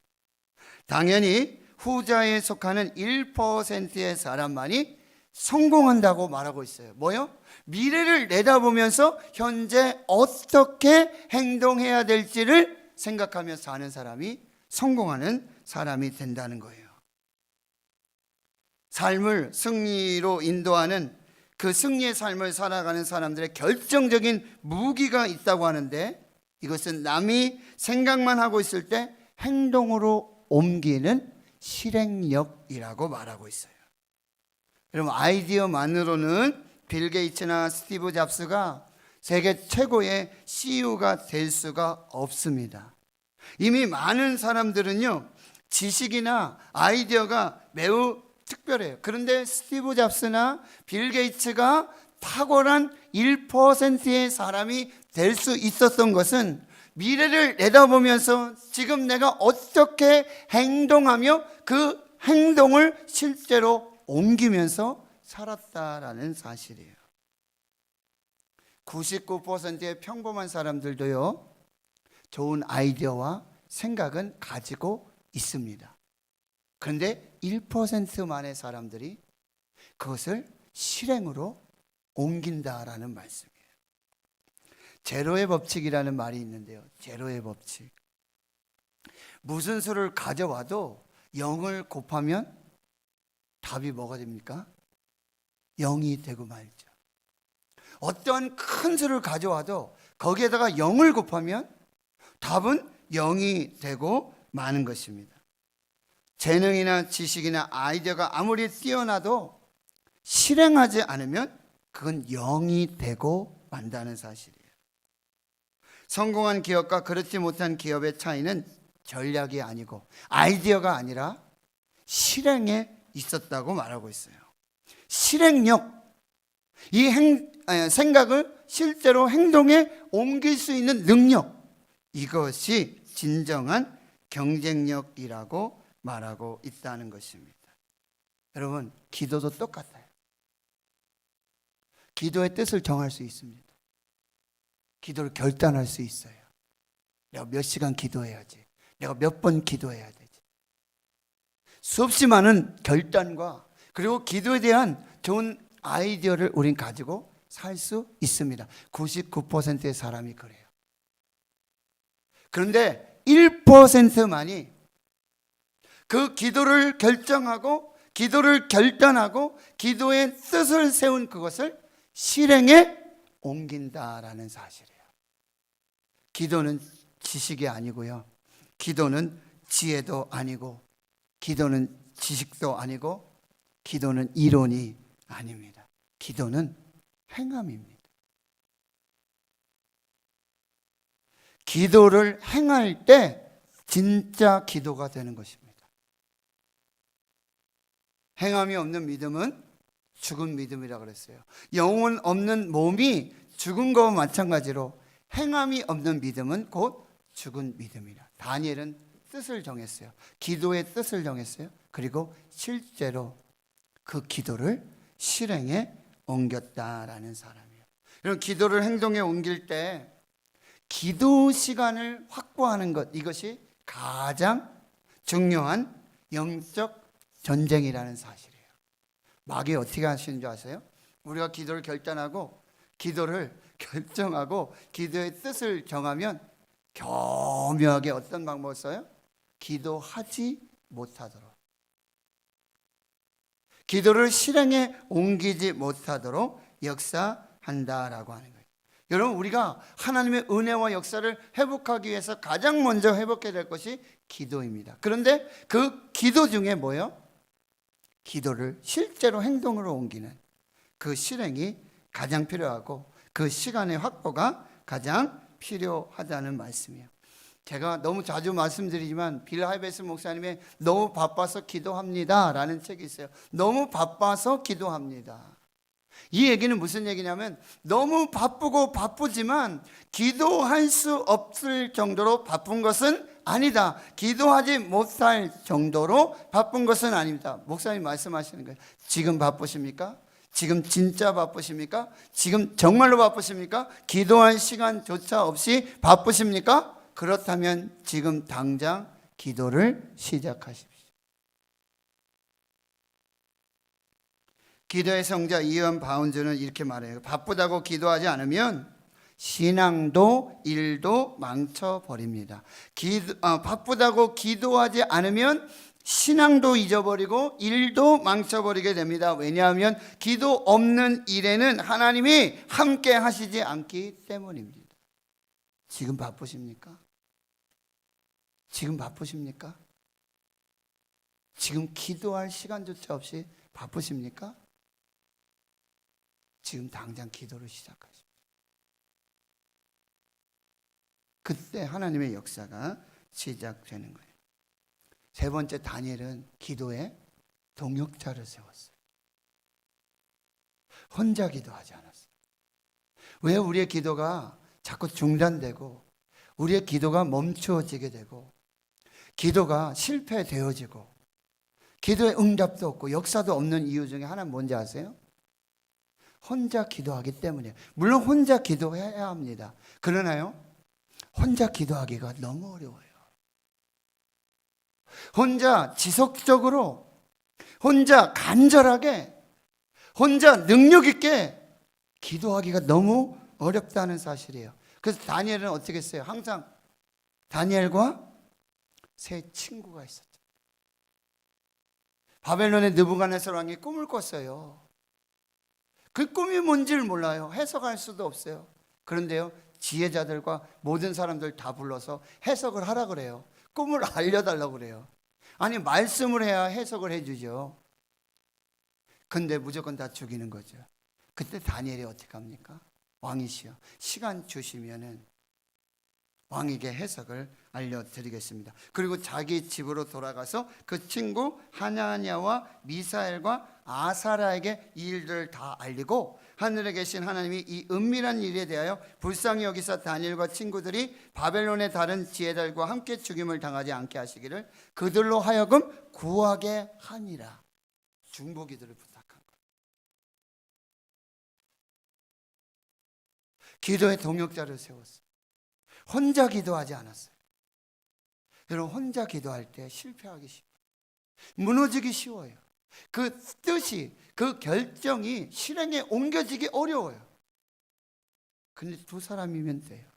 당연히 후자에 속하는 1%의 사람만이 성공한다고 말하고 있어요. 뭐요? 미래를 내다보면서 현재 어떻게 행동해야 될지를 생각하며 사는 사람이 성공하는 사람이 된다는 거예요. 삶을 승리로 인도하는 그 승리의 삶을 살아가는 사람들의 결정적인 무기가 있다고 하는데, 이것은 남이 생각만 하고 있을 때 행동으로 옮기는 실행력이라고 말하고 있어요. 여러분, 아이디어만으로는 빌 게이츠나 스티브 잡스가 세계 최고의 CEO가 될 수가 없습니다. 이미 많은 사람들은요, 지식이나 아이디어가 매우 특별해요. 그런데 스티브 잡스나 빌 게이츠가 탁월한 1%의 사람이 될 수 있었던 것은 미래를 내다보면서 지금 내가 어떻게 행동하며 그 행동을 실제로 옮기면서 살았다라는 사실이에요. 99%의 평범한 사람들도요, 좋은 아이디어와 생각은 가지고 있습니다. 그런데 1%만의 사람들이 그것을 실행으로 옮긴다라는 말씀이에요. 제로의 법칙이라는 말이 있는데요. 제로의 법칙. 무슨 수를 가져와도 0을 곱하면 답이 뭐가 됩니까? 0이 되고 말죠. 어떠한 큰 수를 가져와도 거기에다가 0을 곱하면 답은 0이 되고 마는 것입니다. 재능이나 지식이나 아이디어가 아무리 뛰어나도 실행하지 않으면 그건 0이 되고 만다는 사실이에요. 성공한 기업과 그렇지 못한 기업의 차이는 전략이 아니고 아이디어가 아니라 실행에 있었다고 말하고 있어요. 실행력, 이 생각을 실제로 행동에 옮길 수 있는 능력, 이것이 진정한 경쟁력이라고 말하고 있다는 것입니다. 여러분, 기도도 똑같아요. 기도의 뜻을 정할 수 있습니다. 기도를 결단할 수 있어요. 내가 몇 시간 기도해야지, 내가 몇 번 기도해야 되지. 수없이 많은 결단과 그리고 기도에 대한 좋은 아이디어를 우린 가지고 살 수 있습니다. 99%의 사람이 그래요. 그런데 1%만이 그 기도를 결정하고 기도를 결단하고 기도의 뜻을 세운 그것을 실행에 옮긴다라는 사실이에요. 기도는 지식이 아니고요. 기도는 지혜도 아니고 기도는 지식도 아니고 기도는 이론이 아닙니다. 기도는 행함입니다. 기도를 행할 때 진짜 기도가 되는 것입니다. 행함이 없는 믿음은 죽은 믿음이라고 그랬어요. 영혼 없는 몸이 죽은 것과 마찬가지로 행함이 없는 믿음은 곧 죽은 믿음이라. 다니엘은 뜻을 정했어요. 기도의 뜻을 정했어요. 그리고 실제로 그 기도를 실행에 옮겼다라는 사람이에요. 여러분, 기도를 행동에 옮길 때 기도 시간을 확보하는 것, 이것이 가장 중요한 영적 전쟁이라는 사실이에요. 마귀 어떻게 하시는 줄 아세요? 우리가 기도를 결단하고 기도를 결정하고 기도의 뜻을 정하면 교묘하게 어떤 방법을 써요? 기도하지 못하도록, 기도를 실행에 옮기지 못하도록 역사한다라고 하는 거예요. 여러분, 우리가 하나님의 은혜와 역사를 회복하기 위해서 가장 먼저 회복해야 될 것이 기도입니다. 그런데 그 기도 중에 뭐예요? 기도를 실제로 행동으로 옮기는 그 실행이 가장 필요하고 그 시간의 확보가 가장 필요하다는 말씀이에요. 제가 너무 자주 말씀드리지만 빌 하이베스 목사님의 너무 바빠서 기도합니다 라는 책이 있어요. 너무 바빠서 기도합니다. 이 얘기는 무슨 얘기냐면 너무 바쁘고 바쁘지만 기도할 수 없을 정도로 바쁜 것은 아니다. 기도하지 못할 정도로 바쁜 것은 아닙니다. 목사님 말씀하시는 거예요. 지금 바쁘십니까? 지금 진짜 바쁘십니까? 지금 정말로 바쁘십니까? 기도할 시간조차 없이 바쁘십니까? 그렇다면 지금 당장 기도를 시작하십시오. 기도의 성자 이언 바운즈는 이렇게 말해요. 바쁘다고 기도하지 않으면 신앙도 일도 망쳐버립니다. 바쁘다고 기도하지 않으면 신앙도 잊어버리고 일도 망쳐버리게 됩니다. 왜냐하면 기도 없는 일에는 하나님이 함께 하시지 않기 때문입니다. 지금 바쁘십니까? 지금 바쁘십니까? 지금 기도할 시간조차 없이 바쁘십니까? 지금 당장 기도를 시작하십시오. 그때 하나님의 역사가 시작되는 거예요. 세 번째, 다니엘은 기도에 동역자를 세웠어요. 혼자 기도하지 않았어요. 왜 우리의 기도가 자꾸 중단되고 우리의 기도가 멈추어지게 되고 기도가 실패되어지고 기도에 응답도 없고 역사도 없는 이유 중에 하나는 뭔지 아세요? 혼자 기도하기 때문이에요. 물론 혼자 기도해야 합니다. 그러나요, 혼자 기도하기가 너무 어려워요. 혼자 지속적으로, 혼자 간절하게, 혼자 능력 있게 기도하기가 너무 어렵다는 사실이에요. 그래서 다니엘은 어떻게 했어요? 항상 다니엘과 세 친구가 있었죠. 바벨론의 느부갓네살 왕이 꿈을 꿨어요. 그 꿈이 뭔지를 몰라요. 해석할 수도 없어요. 그런데요, 지혜자들과 모든 사람들 다 불러서 해석을 하라 그래요. 꿈을 알려달라고 그래요. 아니, 말씀을 해야 해석을 해주죠. 근데 무조건 다 죽이는 거죠. 그때 다니엘이 어떻게 합니까? 왕이시여, 시간 주시면은 왕에게 해석을 알려드리겠습니다. 그리고 자기 집으로 돌아가서 그 친구 하나냐와 미사엘과 아사라에게 이 일들을 다 알리고 하늘에 계신 하나님이 이 은밀한 일에 대하여 불쌍히 여기사 다니엘과 친구들이 바벨론의 다른 지혜들과 함께 죽임을 당하지 않게 하시기를 그들로 하여금 구하게 하니라. 중보기도를 부탁한 거예요. 기도의 동역자를 세웠어요. 혼자 기도하지 않았어요. 여러분, 혼자 기도할 때 실패하기 쉬워요. 무너지기 쉬워요. 그 뜻이, 그 결정이 실행에 옮겨지기 어려워요. 근데 두 사람이면 돼요.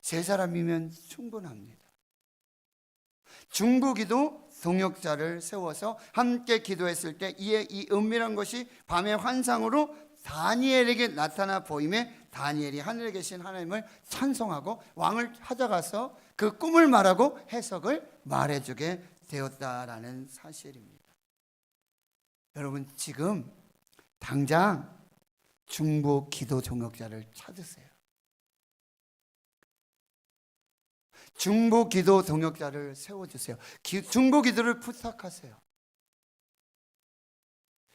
세 사람이면 충분합니다. 중보기도 동역자를 세워서 함께 기도했을 때 이에 이 은밀한 것이 밤의 환상으로 다니엘에게 나타나 보임에 다니엘이 하늘에 계신 하나님을 찬송하고 왕을 찾아가서 그 꿈을 말하고 해석을 말해주게 되었다라는 사실입니다. 여러분, 지금 당장 중보 기도 동역자를 찾으세요. 중보 기도 동역자를 세워주세요. 중보 기도를 부탁하세요.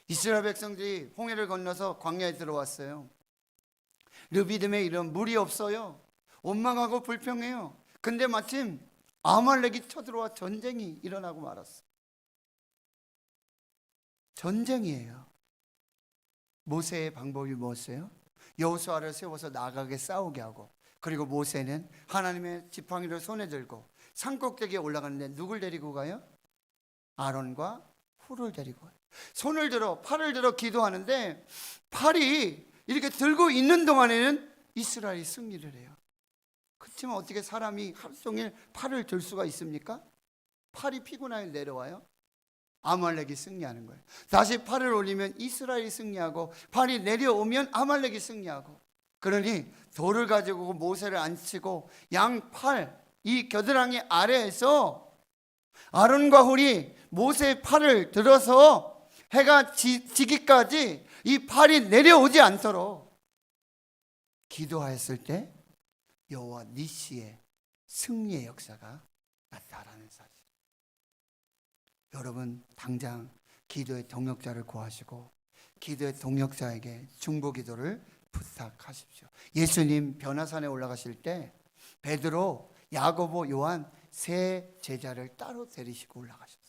이스라엘 백성들이 홍해를 건너서 광야에 들어왔어요. 르비딤에 이런 물이 없어요. 원망하고 불평해요. 근데 마침 아말렉이 쳐들어와 전쟁이 일어나고 말았어요. 전쟁이에요. 모세의 방법이 무엇이에요? 여호수아를 세워서 나가게 싸우게 하고, 그리고 모세는 하나님의 지팡이를 손에 들고 산꼭대기에 올라가는데 누굴 데리고 가요? 아론과 훌을 데리고 가요. 손을 들어, 팔을 들어 기도하는데 팔이 이렇게 들고 있는 동안에는 이스라엘이 승리를 해요. 그렇지만 어떻게 사람이 하루 종일 팔을 들 수가 있습니까? 팔이 피곤하게 내려와요. 아말렉이 승리하는 거예요. 다시 팔을 올리면 이스라엘이 승리하고, 팔이 내려오면 아말렉이 승리하고. 그러니 돌을 가지고 모세를 앉히고 양팔, 이 겨드랑이 아래에서 아론과 훌이 모세의 팔을 들어서 해가 지기까지 이 팔이 내려오지 않도록 기도하였을 때 여호와 니시의 승리의 역사가 나타나는 사실. 여러분, 당장 기도의 동역자를 구하시고 기도의 동역자에게 중보 기도를 부탁하십시오. 예수님 변화산에 올라가실 때 베드로, 야고보, 요한 세 제자를 따로 데리시고 올라가셨어요.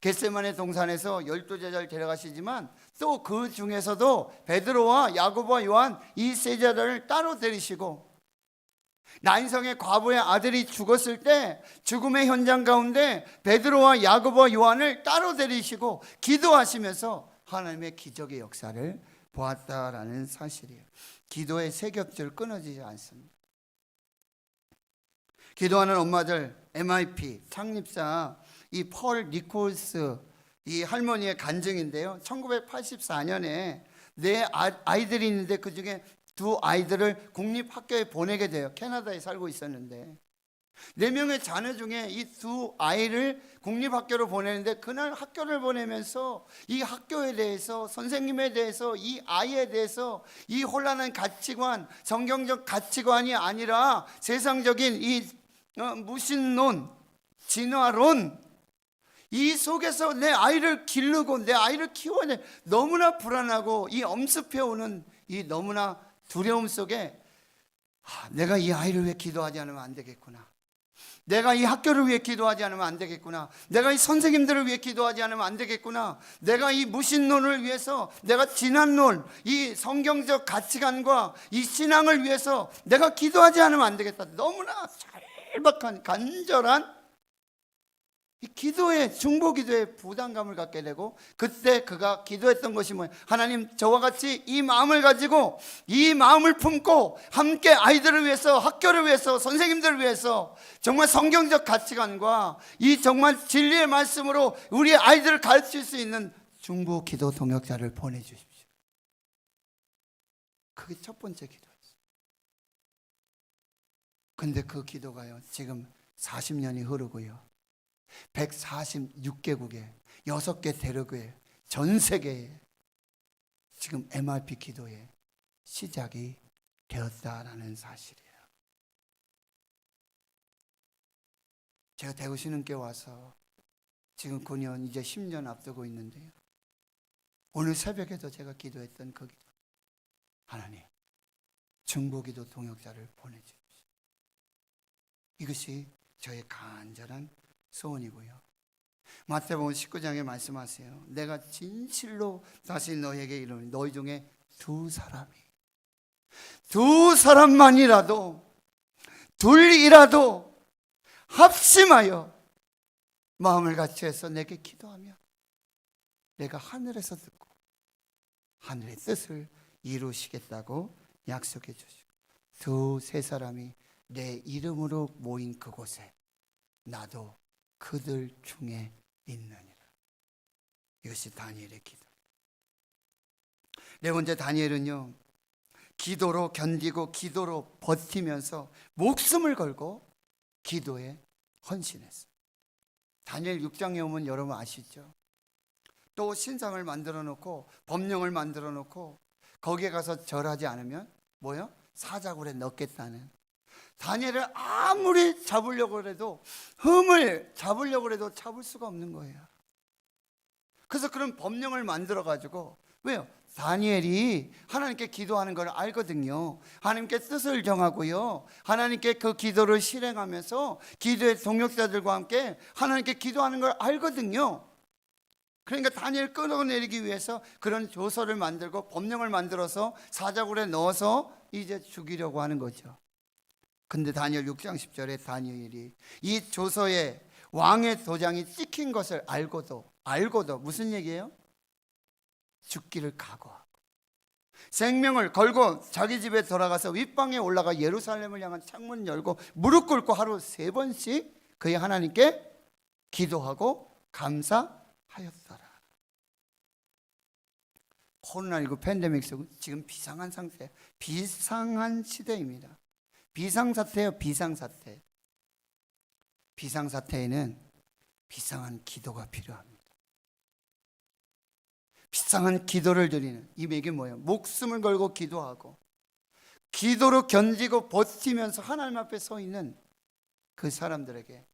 겟세마네 동산에서 12제자를 데려가시지만 또 그 중에서도 베드로와 야고보와 요한 이 세 제자를 따로 데리시고, 나인성의 과부의 아들이 죽었을 때 죽음의 현장 가운데 베드로와 야고보와 요한을 따로 데리시고 기도하시면서 하나님의 기적의 역사를 보았다라는 사실이에요. 기도의 세 겹줄 끊어지지 않습니다. 기도하는 엄마들, MIP 창립자 이 펄 니콜스 이 할머니의 간증인데요. 1984년에 네 아이들이 있는데 그 중에 두 아이들을 공립학교에 보내게 돼요. 캐나다에 살고 있었는데 4명의 자녀 중에 이 두 아이를 공립학교로 보내는데 그날 학교를 보내면서 이 학교에 대해서, 선생님에 대해서, 이 아이에 대해서 이 혼란한 가치관, 성경적 가치관이 아니라 세상적인 이 무신론, 진화론, 이 속에서 내 아이를 기르고 내 아이를 키워야 돼. 너무나 불안하고 이 엄습해오는 이 너무나 두려움 속에 내가 이 아이를 위해 기도하지 않으면 안 되겠구나. 내가 이 학교를 위해 기도하지 않으면 안 되겠구나. 내가 이 선생님들을 위해 기도하지 않으면 안 되겠구나. 내가 이 무신론을 위해서, 내가 진화론, 이 성경적 가치관과 이 신앙을 위해서 내가 기도하지 않으면 안 되겠다. 너무나 절박한 간절한 이 기도에, 중보기도에 부담감을 갖게 되고, 그때 그가 기도했던 것이 뭐예요? 하나님, 저와 같이 이 마음을 가지고, 이 마음을 품고 함께 아이들을 위해서, 학교를 위해서, 선생님들을 위해서 정말 성경적 가치관과 이 정말 진리의 말씀으로 우리 아이들을 가르칠 수 있는 중보기도 동역자를 보내주십시오. 그게 첫 번째 기도였어요. 근데 그 기도가요, 지금 40년이 흐르고요, 146개국에 6개 대륙에 전 세계에 지금 MRP 기도의 시작이 되었다라는 사실이에요. 제가 대구 신흥교회 와서 지금 9년, 이제 10년 앞두고 있는데요, 오늘 새벽에도 제가 기도했던 그 기도, 하나님, 중보기도 동역자를 보내주십시오. 이것이 저의 간절한 소원이고요. 마태복음 19장에 말씀하세요. 내가 진실로 다시 너에게 이르노니 너희 중에 두 사람만이라도, 둘이라도 합심하여 마음을 같이 해서 내게 기도하면 내가 하늘에서 듣고 하늘의 뜻을 이루시겠다고 약속해 주시고, 두세 사람이 내 이름으로 모인 그곳에 나도 그들 중에 있느니라. 이것이 다니엘의 기도. 네 번째, 다니엘은요, 기도로 견디고 기도로 버티면서 목숨을 걸고 기도에 헌신했어요. 다니엘 6장에 오면 여러분 아시죠? 또 신상을 만들어 놓고 법령을 만들어 놓고 거기에 가서 절하지 않으면 뭐요? 사자굴에 넣겠다는, 다니엘을 아무리 잡으려고 해도, 흠을 잡으려고 해도 잡을 수가 없는 거예요. 그래서 그런 법령을 만들어 가지고, 왜요? 다니엘이 하나님께 기도하는 걸 알거든요. 하나님께 뜻을 정하고요, 하나님께 그 기도를 실행하면서 기도의 동역자들과 함께 하나님께 기도하는 걸 알거든요. 그러니까 다니엘 끌어내리기 위해서 그런 조서를 만들고 법령을 만들어서 사자굴에 넣어서 이제 죽이려고 하는 거죠. 근데 다니엘 6장 10절에 다니엘이 이 조서에 왕의 도장이 찍힌 것을 알고도 무슨 얘기예요? 죽기를 각오하고 생명을 걸고 자기 집에 돌아가서 윗방에 올라가 예루살렘을 향한 창문 열고 무릎 꿇고 하루 3번씩 그의 하나님께 기도하고 감사하였더라. 코로나19 팬데믹 속은 지금 비상한 상태, 비상한 시대입니다. 비상사태예요. 비상사태. 비상사태에는 비상한 기도가 필요합니다. 비상한 기도를 드리는, 이게 뭐예요? 목숨을 걸고 기도하고 기도로 견디고 버티면서 하나님 앞에 서 있는 그 사람들에게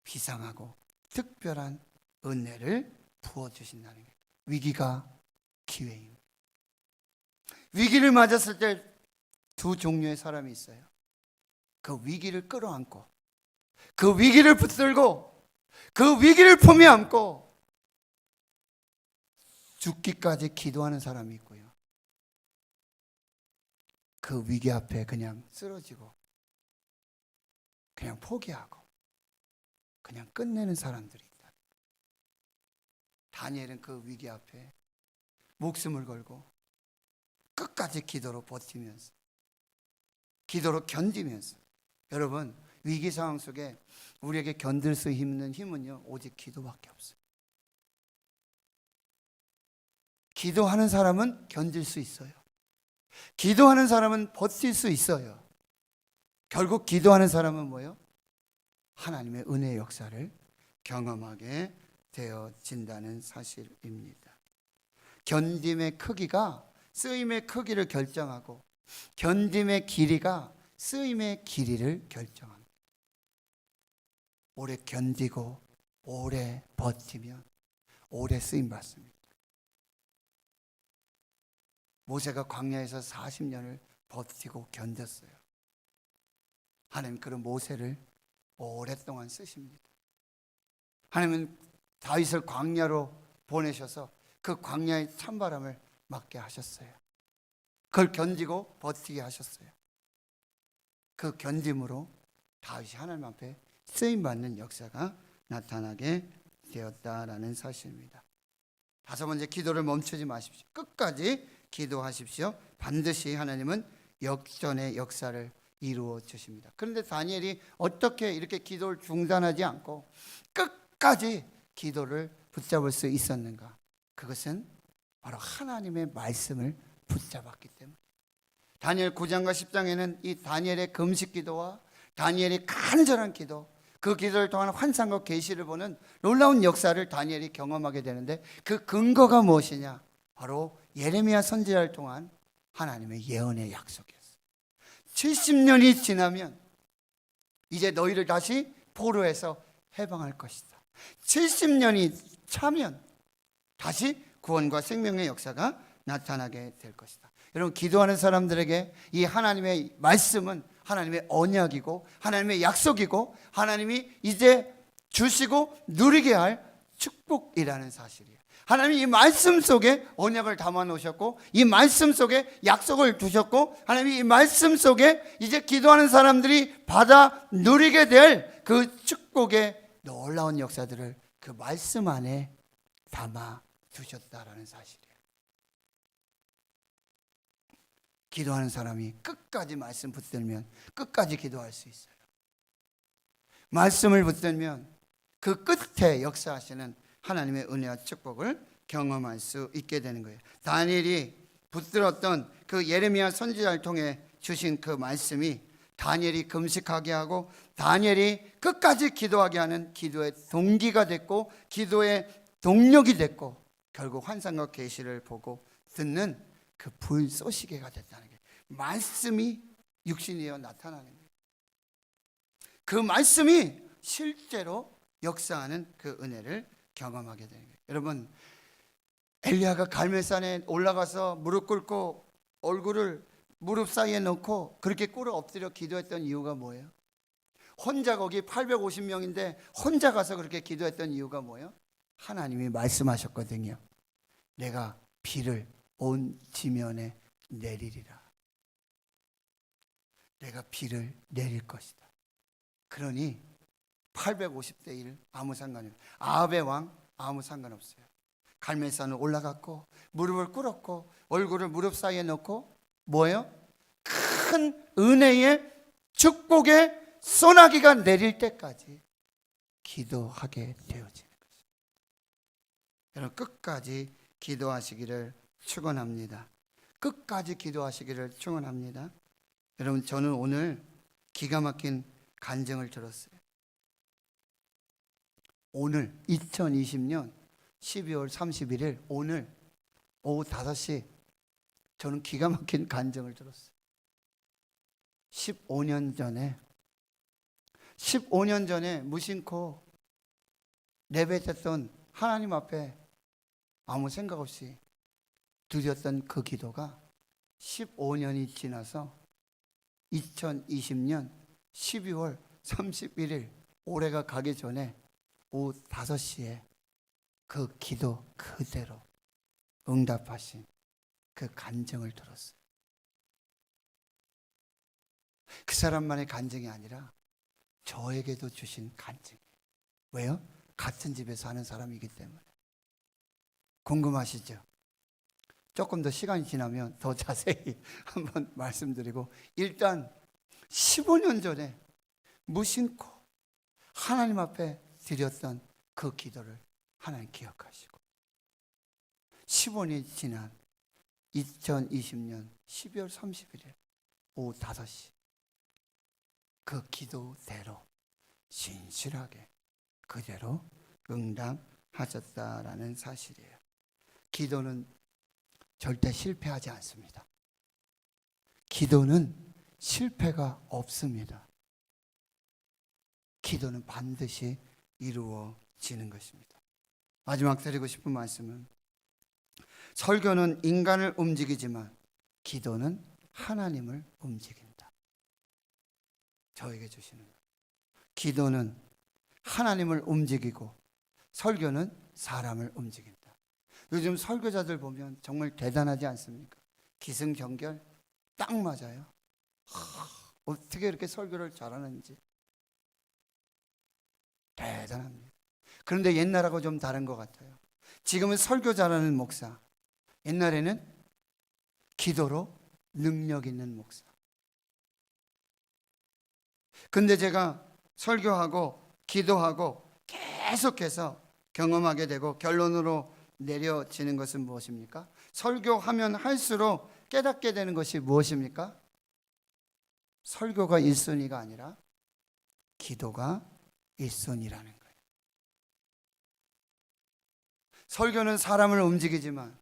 비상하고 특별한 은혜를 부어주신다는 거예요. 위기가 기회입니다. 위기를 맞았을 때 두 종류의 사람이 있어요. 그 위기를 끌어안고 그 위기를 붙들고 그 위기를 품에 안고 죽기까지 기도하는 사람이 있고요, 그 위기 앞에 그냥 쓰러지고 그냥 포기하고 그냥 끝내는 사람들이 있다. 다니엘은 그 위기 앞에 목숨을 걸고 끝까지 기도로 버티면서 기도로 견디면서, 여러분 위기 상황 속에 우리에게 견딜 수 있는 힘은요 오직 기도밖에 없어요. 기도하는 사람은 견딜 수 있어요. 기도하는 사람은 버틸 수 있어요. 결국 기도하는 사람은 뭐예요? 하나님의 은혜의 역사를 경험하게 되어진다는 사실입니다. 견딤의 크기가 쓰임의 크기를 결정하고 견딤의 길이가 쓰임의 길이를 결정합니다. 오래 견디고 오래 버티면 오래 쓰임 받습니다. 모세가 광야에서 40년을 버티고 견뎠어요. 하나님 그런 모세를 오랫동안 쓰십니다. 하나님은 다윗을 광야로 보내셔서 그 광야의 찬바람을 맞게 하셨어요. 그걸 견디고 버티게 하셨어요. 그 견딤으로 다윗이 하나님 앞에 쓰임받는 역사가 나타나게 되었다라는 사실입니다. 다섯 번째, 기도를 멈추지 마십시오. 끝까지 기도하십시오. 반드시 하나님은 역전의 역사를 이루어 주십니다. 그런데 다니엘이 어떻게 이렇게 기도를 중단하지 않고 끝까지 기도를 붙잡을 수 있었는가? 그것은 바로 하나님의 말씀을 붙잡았기 때문에. 다니엘 9장과 10장에는 이 다니엘의 금식 기도와 다니엘의 간절한 기도, 그 기도를 통한 환상과 계시를 보는 놀라운 역사를 다니엘이 경험하게 되는데, 그 근거가 무엇이냐? 바로 예레미야 선지자를 통한 하나님의 예언의 약속이었어요. 70년이 지나면 이제 너희를 다시 포로에서 해방할 것이다. 70년이 차면 다시 구원과 생명의 역사가 나타나게 될 것이다. 여러분, 기도하는 사람들에게 이 하나님의 말씀은 하나님의 언약이고 하나님의 약속이고 하나님이 이제 주시고 누리게 할 축복이라는 사실이에요. 하나님이 이 말씀 속에 언약을 담아 놓으셨고 이 말씀 속에 약속을 두셨고 하나님이 이 말씀 속에 이제 기도하는 사람들이 받아 누리게 될 그 축복의 놀라운 역사들을 그 말씀 안에 담아 두셨다라는 사실이에요. 기도하는 사람이 끝까지 말씀 붙들면 끝까지 기도할 수 있어요. 말씀을 붙들면 그 끝에 역사하시는 하나님의 은혜와 축복을 경험할 수 있게 되는 거예요. 다니엘이 붙들었던 그 예레미야 선지자를 통해 주신 그 말씀이 다니엘이 금식하게 하고 다니엘이 끝까지 기도하게 하는 기도의 동기가 됐고 기도의 동력이 됐고 결국 환상과 계시를 보고 듣는 그 불쏘시개가 됐다는 게, 말씀이 육신이어 나타나는 거예요. 그 말씀이 실제로 역사하는 그 은혜를 경험하게 되는 거예요. 여러분, 엘리야가 갈멜산에 올라가서 무릎 꿇고 얼굴을 무릎 사이에 넣고 그렇게 꿇어 엎드려 기도했던 이유가 뭐예요? 혼자 거기 850명인데 혼자 가서 그렇게 기도했던 이유가 뭐예요? 하나님이 말씀하셨거든요. 내가 비를 온 지면에 내리리라. 내가 비를 내릴 것이다. 그러니 850대 1 아무 상관이 없어요. 아합의 왕 아무 상관없어요. 갈멜산을 올라갔고 무릎을 꿇었고 얼굴을 무릎 사이에 넣고 뭐예요? 큰 은혜의 축복의 소나기가 내릴 때까지 기도하게 되어지는 것입니다. 여러분, 끝까지 기도하시기를 축원합니다. 끝까지 기도하시기를 축원합니다. 여러분, 저는 오늘 기가 막힌 간증을 들었어요. 오늘 2020년 12월 31일 오늘 오후 5시 저는 기가 막힌 간증을 들었어요. 15년 전에 무심코 내뱉었던 하나님 앞에 아무 생각 없이 드렸던 그 기도가 15년이 지나서 2020년 12월 31일 올해가 가기 전에 오후 5시에 그 기도 그대로 응답하신 그 간증을 들었어요. 그 사람만의 간증이 아니라 저에게도 주신 간증이에요. 왜요? 같은 집에 사는 사람이기 때문에. 궁금하시죠? 조금 더 시간이 지나면 더 자세히 한번 말씀드리고, 일단 15년 전에 무심코 하나님 앞에 드렸던 그 기도를 하나님 기억하시고 15년이 지난 2020년 12월 31일 오후 5시 그 기도대로 신실하게 그대로 응답하셨다라는 사실이에요. 기도는 절대 실패하지 않습니다. 기도는 실패가 없습니다. 기도는 반드시 이루어지는 것입니다. 마지막 드리고 싶은 말씀은, 설교는 인간을 움직이지만 기도는 하나님을 움직인다. 저에게 주시는 거예요. 기도는 하나님을 움직이고 설교는 사람을 움직인다. 요즘 설교자들 보면 정말 대단하지 않습니까? 기승전결 딱 맞아요. 어떻게 이렇게 설교를 잘하는지 대단합니다. 그런데 옛날하고 좀 다른 것 같아요. 지금은 설교 잘하는 목사, 옛날에는 기도로 능력 있는 목사. 근데 제가 설교하고 기도하고 계속해서 경험하게 되고 결론으로 내려지는 것은 무엇입니까? 설교하면 할수록 깨닫게 되는 것이 무엇입니까? 설교가 1순위가 아니라 기도가 1순위라는 거예요. 설교는 사람을 움직이지만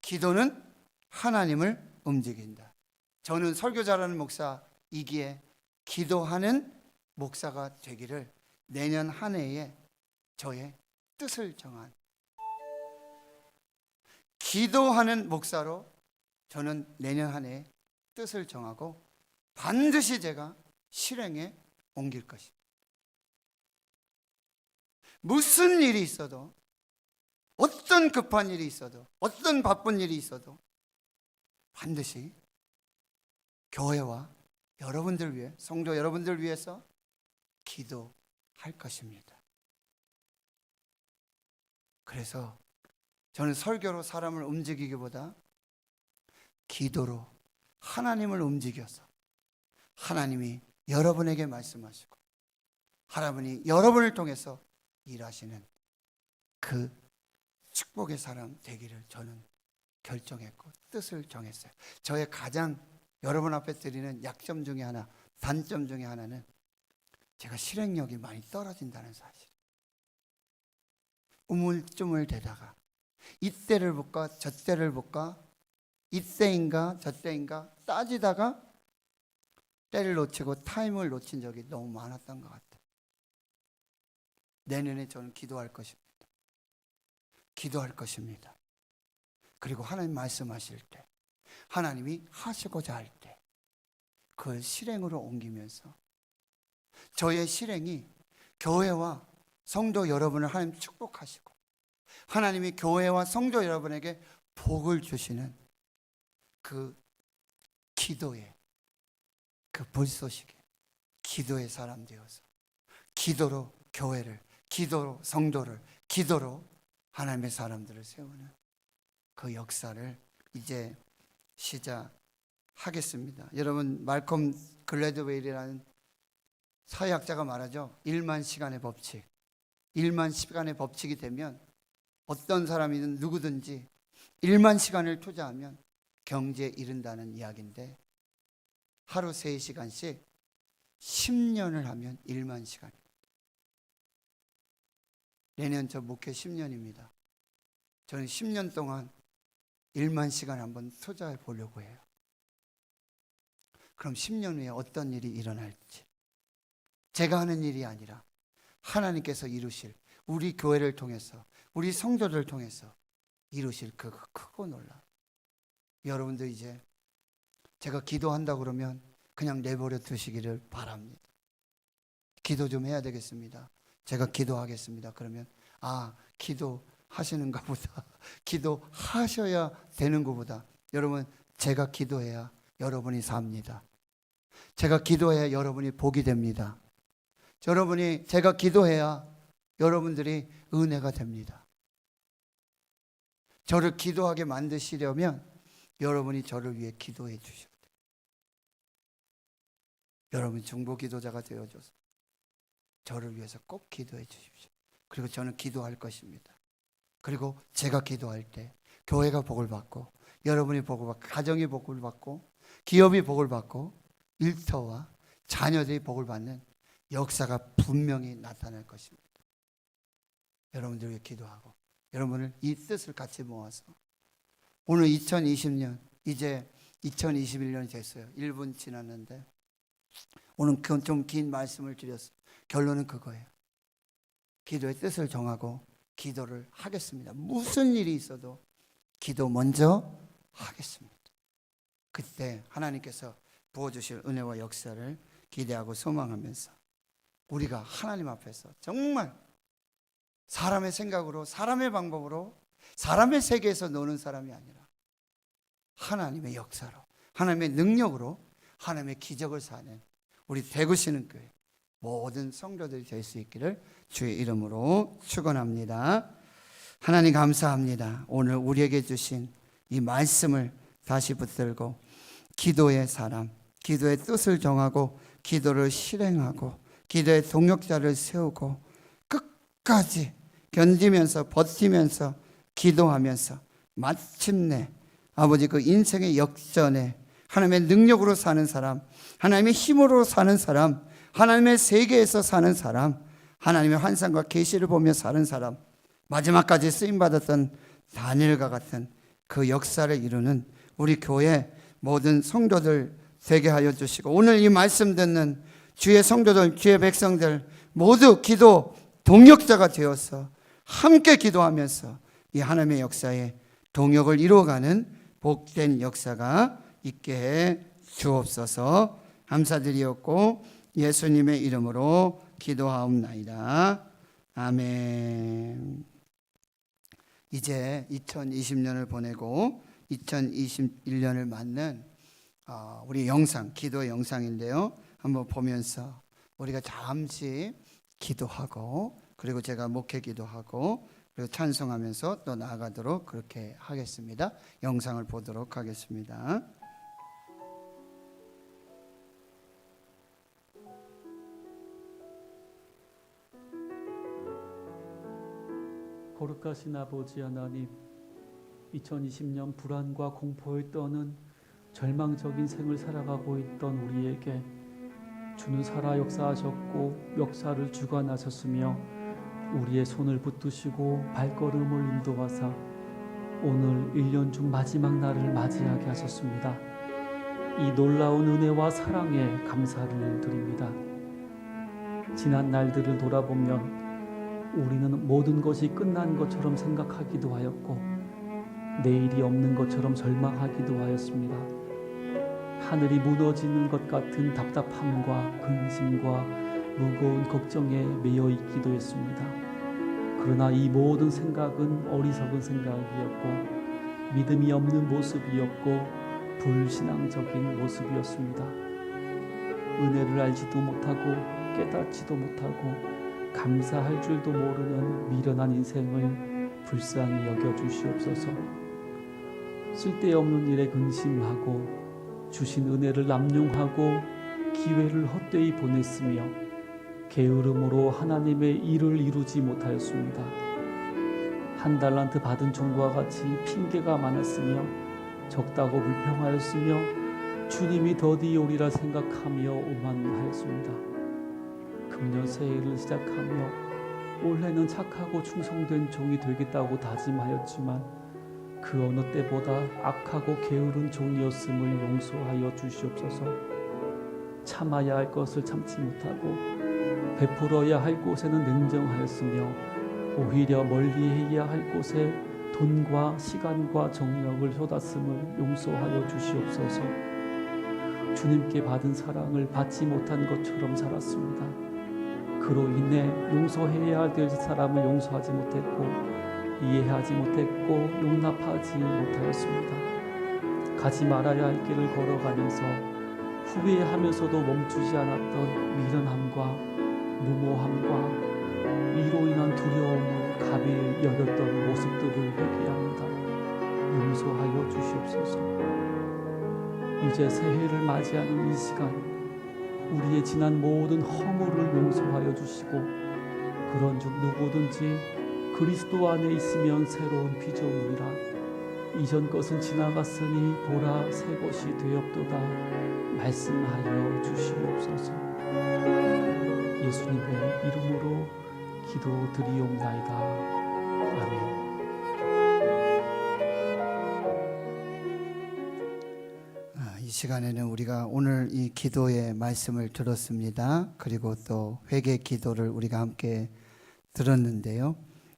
기도는 하나님을 움직인다. 저는 설교 잘하는 목사이기에 기도하는 목사가 되기를 내년 한 해에 저의 뜻을 정한, 기도하는 목사로 저는 내년 한 해에 뜻을 정하고 반드시 제가 실행에 옮길 것입니다. 무슨 일이 있어도, 어떤 급한 일이 있어도, 어떤 바쁜 일이 있어도 반드시 교회와 여러분들 위해, 성도 여러분들 위해서 기도할 것입니다. 그래서 저는 설교로 사람을 움직이기보다 기도로 하나님을 움직여서 하나님이 여러분에게 말씀하시고 하나님이 여러분을 통해서 일하시는 그 축복의 사람 되기를 저는 결정했고 뜻을 정했어요. 저의 가장 여러분 앞에 드리는 약점 중에 하나, 단점 중에 하나는 제가 실행력이 많이 떨어진다는 사실. 우물쭈물대다가 이때를 볼까 저때를 볼까, 이때인가 저때인가 따지다가 때를 놓치고 타임을 놓친 적이 너무 많았던 것 같아요. 내년에 저는 기도할 것입니다. 기도할 것입니다. 그리고 하나님 말씀하실 때, 하나님이 하시고자 할 때 그걸 실행으로 옮기면서 저의 실행이 교회와 성도 여러분을 하나님 축복하시고 하나님이 교회와 성도 여러분에게 복을 주시는 그 기도의 그 불쏘시개, 기도의 사람 되어서 기도로 교회를, 기도로 성도를, 기도로 하나님의 사람들을 세우는 그 역사를 이제 시작하겠습니다. 여러분, 말콤 글래드웨일이라는 사회학자가 말하죠. 1만 시간의 법칙. 1만 시간의 법칙이 되면 어떤 사람이든 누구든지 1만 시간을 투자하면 경제에 이른다는 이야기인데, 하루 3시간씩 10년을 하면 1만 시간. 내년 저 목회 10년입니다. 저는 10년 동안 1만 시간 한번 투자해 보려고 해요. 그럼 10년 후에 어떤 일이 일어날지, 제가 하는 일이 아니라 하나님께서 이루실, 우리 교회를 통해서, 우리 성도를 통해서 이루실 그 크고 놀라. 여러분들 이제 제가 기도한다 그러면 그냥 내버려 두시기를 바랍니다. 기도 좀 해야 되겠습니다. 제가 기도하겠습니다. 그러면 기도하시는가 보다, 기도하셔야 되는 것보다, 여러분, 제가 기도해야 여러분이 삽니다. 제가 기도해야 여러분이 복이 됩니다. 제가 기도해야 여러분들이 은혜가 됩니다. 저를 기도하게 만드시려면 여러분이 저를 위해 기도해 주셔야 돼요. 여러분 중보 기도자가 되어줘서 저를 위해서 꼭 기도해 주십시오. 그리고 저는 기도할 것입니다. 그리고 제가 기도할 때 교회가 복을 받고, 여러분이 복을 받고, 가정이 복을 받고, 기업이 복을 받고, 일터와 자녀들이 복을 받는 역사가 분명히 나타날 것입니다. 여러분들 위해 기도하고 여러분을 이 뜻을 같이 모아서 오늘 2020년 이제 2021년이 됐어요. 1분 지났는데 오늘 좀 긴 말씀을 드렸어요. 결론은 그거예요. 기도의 뜻을 정하고 기도를 하겠습니다. 무슨 일이 있어도 기도 먼저 하겠습니다. 그때 하나님께서 부어주실 은혜와 역사를 기대하고 소망하면서 우리가 하나님 앞에서 정말 사람의 생각으로 사람의 방법으로 사람의 세계에서 노는 사람이 아니라 하나님의 역사로 하나님의 능력으로 하나님의 기적을 사는 우리 대구시는교회 모든 성도들이 될 수 있기를 주의 이름으로 축원합니다. 하나님 감사합니다. 오늘 우리에게 주신 이 말씀을 다시 붙들고 기도의 사람, 기도의 뜻을 정하고 기도를 실행하고 기도의 동역자를 세우고 끝까지 견디면서 버티면서 기도하면서 마침내 아버지 그 인생의 역전에 하나님의 능력으로 사는 사람, 하나님의 힘으로 사는 사람, 하나님의 세계에서 사는 사람, 하나님의 환상과 계시를 보며 사는 사람, 마지막까지 쓰임받았던 다니엘과 같은 그 역사를 이루는 우리 교회 모든 성도들 되게 하여 주시고 오늘 이 말씀 듣는 주의 성도들, 주의 백성들 모두 기도 동역자가 되어서 함께 기도하면서 이 하나님의 역사에 동역을 이루어가는 복된 역사가 있게 해 주옵소서. 감사드리옵고 예수님의 이름으로 기도하옵나이다. 아멘. 이제 2020년을 보내고 2021년을 맞는 우리 영상, 기도 영상인데요. 한번 보면서 우리가 잠시 기도하고 그리고 제가 목회 기도하고 그리고 찬송하면서 또 나아가도록 그렇게 하겠습니다. 영상을 보도록 하겠습니다. 거룩하신 아버지 하나님, 2020년 불안과 공포에 떠는 절망적인 생을 살아가고 있던 우리에게 주는 살아 역사하셨고 역사를 주관하셨으며 우리의 손을 붙드시고 발걸음을 인도하사 오늘 1년 중 마지막 날을 맞이하게 하셨습니다. 이 놀라운 은혜와 사랑에 감사를 드립니다. 지난 날들을 돌아보면 우리는 모든 것이 끝난 것처럼 생각하기도 하였고 내일이 없는 것처럼 절망하기도 하였습니다. 하늘이 무너지는 것 같은 답답함과 근심과 무거운 걱정에 매여 있기도 했습니다. 그러나 이 모든 생각은 어리석은 생각이었고 믿음이 없는 모습이었고 불신앙적인 모습이었습니다. 은혜를 알지도 못하고 깨닫지도 못하고 감사할 줄도 모르는 미련한 인생을 불쌍히 여겨주시옵소서. 쓸데없는 일에 근심하고 주신 은혜를 남용하고 기회를 헛되이 보냈으며 게으름으로 하나님의 일을 이루지 못하였습니다. 한 달란트 받은 종과 같이 핑계가 많았으며 적다고 불평하였으며 주님이 더디 오리라 생각하며 오만하였습니다. 금년 새해를 시작하며 올해는 착하고 충성된 종이 되겠다고 다짐하였지만 그 어느 때보다 악하고 게으른 종이었음을 용서하여 주시옵소서. 참아야 할 것을 참지 못하고 베풀어야 할 곳에는 냉정하였으며 오히려 멀리해야 할 곳에 돈과 시간과 정력을 쏟았음을 용서하여 주시옵소서. 주님께 받은 사랑을 받지 못한 것처럼 살았습니다. 그로 인해 용서해야 될 사람을 용서하지 못했고 이해하지 못했고 용납하지 못하였습니다. 가지 말아야 할 길을 걸어가면서 후회하면서도 멈추지 않았던 미련함과 무모함과 이로 인한 두려움을 가벼이 여겼던 모습들을 회개합니다. 용서하여 주시옵소서. 이제 새해를 맞이하는 이 시간 우리의 지난 모든 허물을 용서하여 주시고 그런즉 누구든지 그리스도 안에 있으면 새로운 피조물이라 이전 것은 지나갔으니 보라 새 것이 되었도다 말씀하여 주시옵소서. 예수님의 이름으로 기도드리옵나이다. 아멘. 이 시간에는 우리가 오늘 이 기도의 말씀을 들었습니다. 그리고 또 회개 기도를 우리가 함께 들었는데요.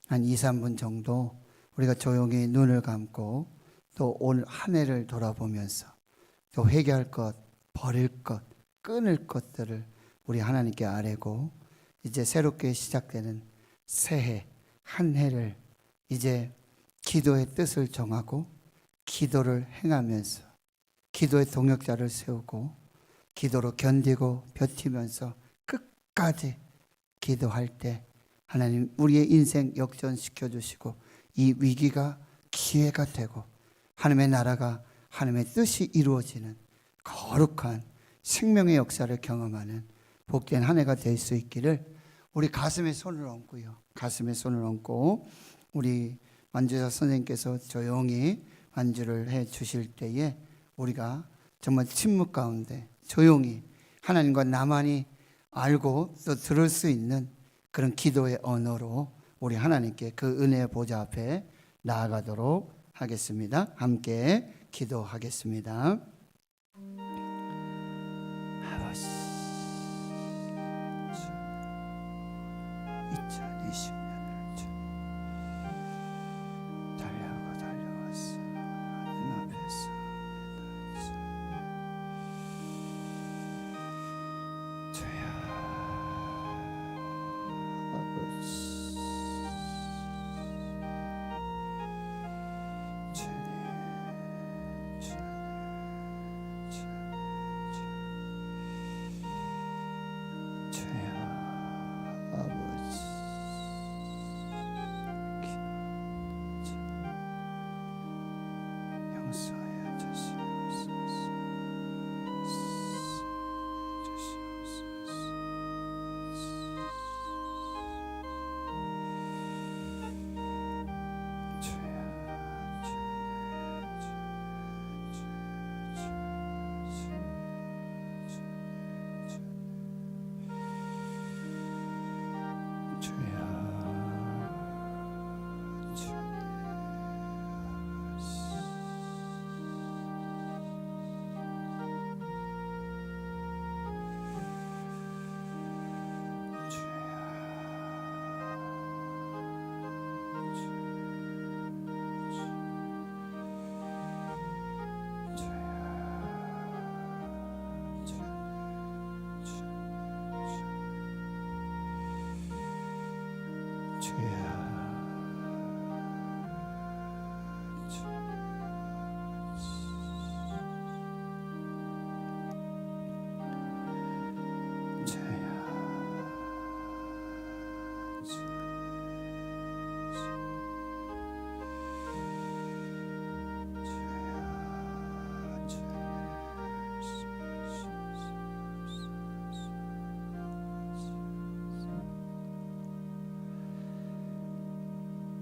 한 2, 3분 정도 우리가 조용히 눈을 감고 또 오늘 한 해를 돌아보면서 또 회개할 것, 버릴 것, 끊을 것들을 우리 하나님께 아뢰고 이제 새롭게 시작되는 새해, 한 해를 이제 기도의 뜻을 정하고 기도를 행하면서 기도의 동역자를 세우고 기도로 견디고 버티면서 끝까지 기도할 때 하나님 우리의 인생 역전시켜 주시고 이 위기가 기회가 되고 하나님의 나라가 하나님의 뜻이 이루어지는 거룩한 생명의 역사를 경험하는 복된 한 해가 될 수 있기를 우리 가슴에 손을 얹고요. 가슴에 손을 얹고 우리 완주자 선생님께서 조용히 완주를 해 주실 때에 우리가 정말 침묵 가운데 조용히 하나님과 나만이 알고 또 들을 수 있는 그런 기도의 언어로 우리 하나님께 그 은혜의 보좌 앞에 나아가도록 하겠습니다. 함께 기도하겠습니다. 아버지, 2020년을 달려왔어. 하나님 앞에서 주여 아버지 용서해 주시옵소서.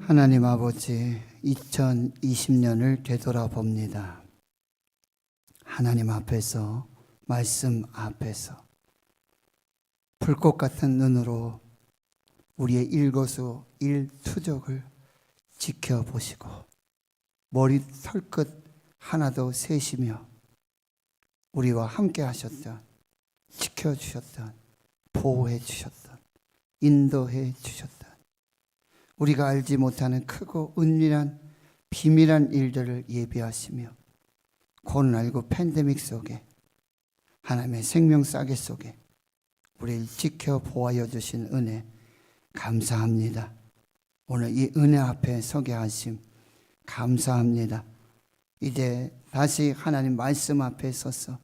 하나님 아버지, 2020년을 되돌아봅니다. 하나님 앞에서, 말씀 앞에서 불꽃 같은 눈으로 우리의 일거수 일투족을 지켜보시고 머리 털끝 하나도 세시며 우리와 함께 하셨던, 지켜주셨던, 보호해 주셨던, 인도해 주셨던 우리가 알지 못하는 크고 은밀한 비밀한 일들을 예비하시며 코로나19 팬데믹 속에 하나님의 생명 싸개 속에 우리를 지켜 보호하여 주신 은혜 감사합니다. 오늘 이 은혜 앞에 서게 하심 감사합니다. 이제 다시 하나님 말씀 앞에 서서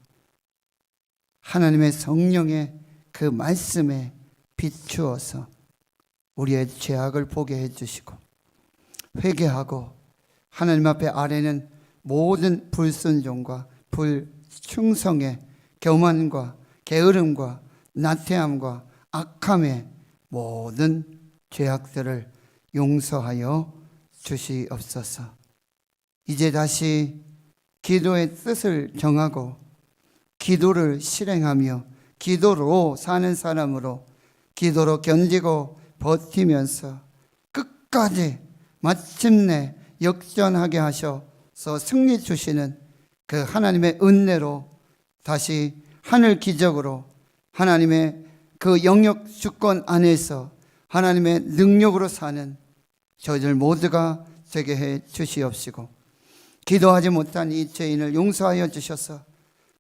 하나님의 성령의 그 말씀에 비추어서 우리의 죄악을 보게 해주시고 회개하고 하나님 앞에 아뢰는 모든 불순종과 불충성의 교만과 게으름과 나태함과 악함의 모든 죄악들을 용서하여 주시옵소서. 이제 다시 기도의 뜻을 정하고 기도를 실행하며 기도로 사는 사람으로 기도로 견디고 버티면서 끝까지 마침내 역전하게 하셔서 승리 주시는 그 하나님의 은혜로 다시 하늘 기적으로 하나님의 그 영역 주권 안에서 하나님의 능력으로 사는 저희들 모두가 되게 해 주시옵시고, 기도하지 못한 이 죄인을 용서하여 주셔서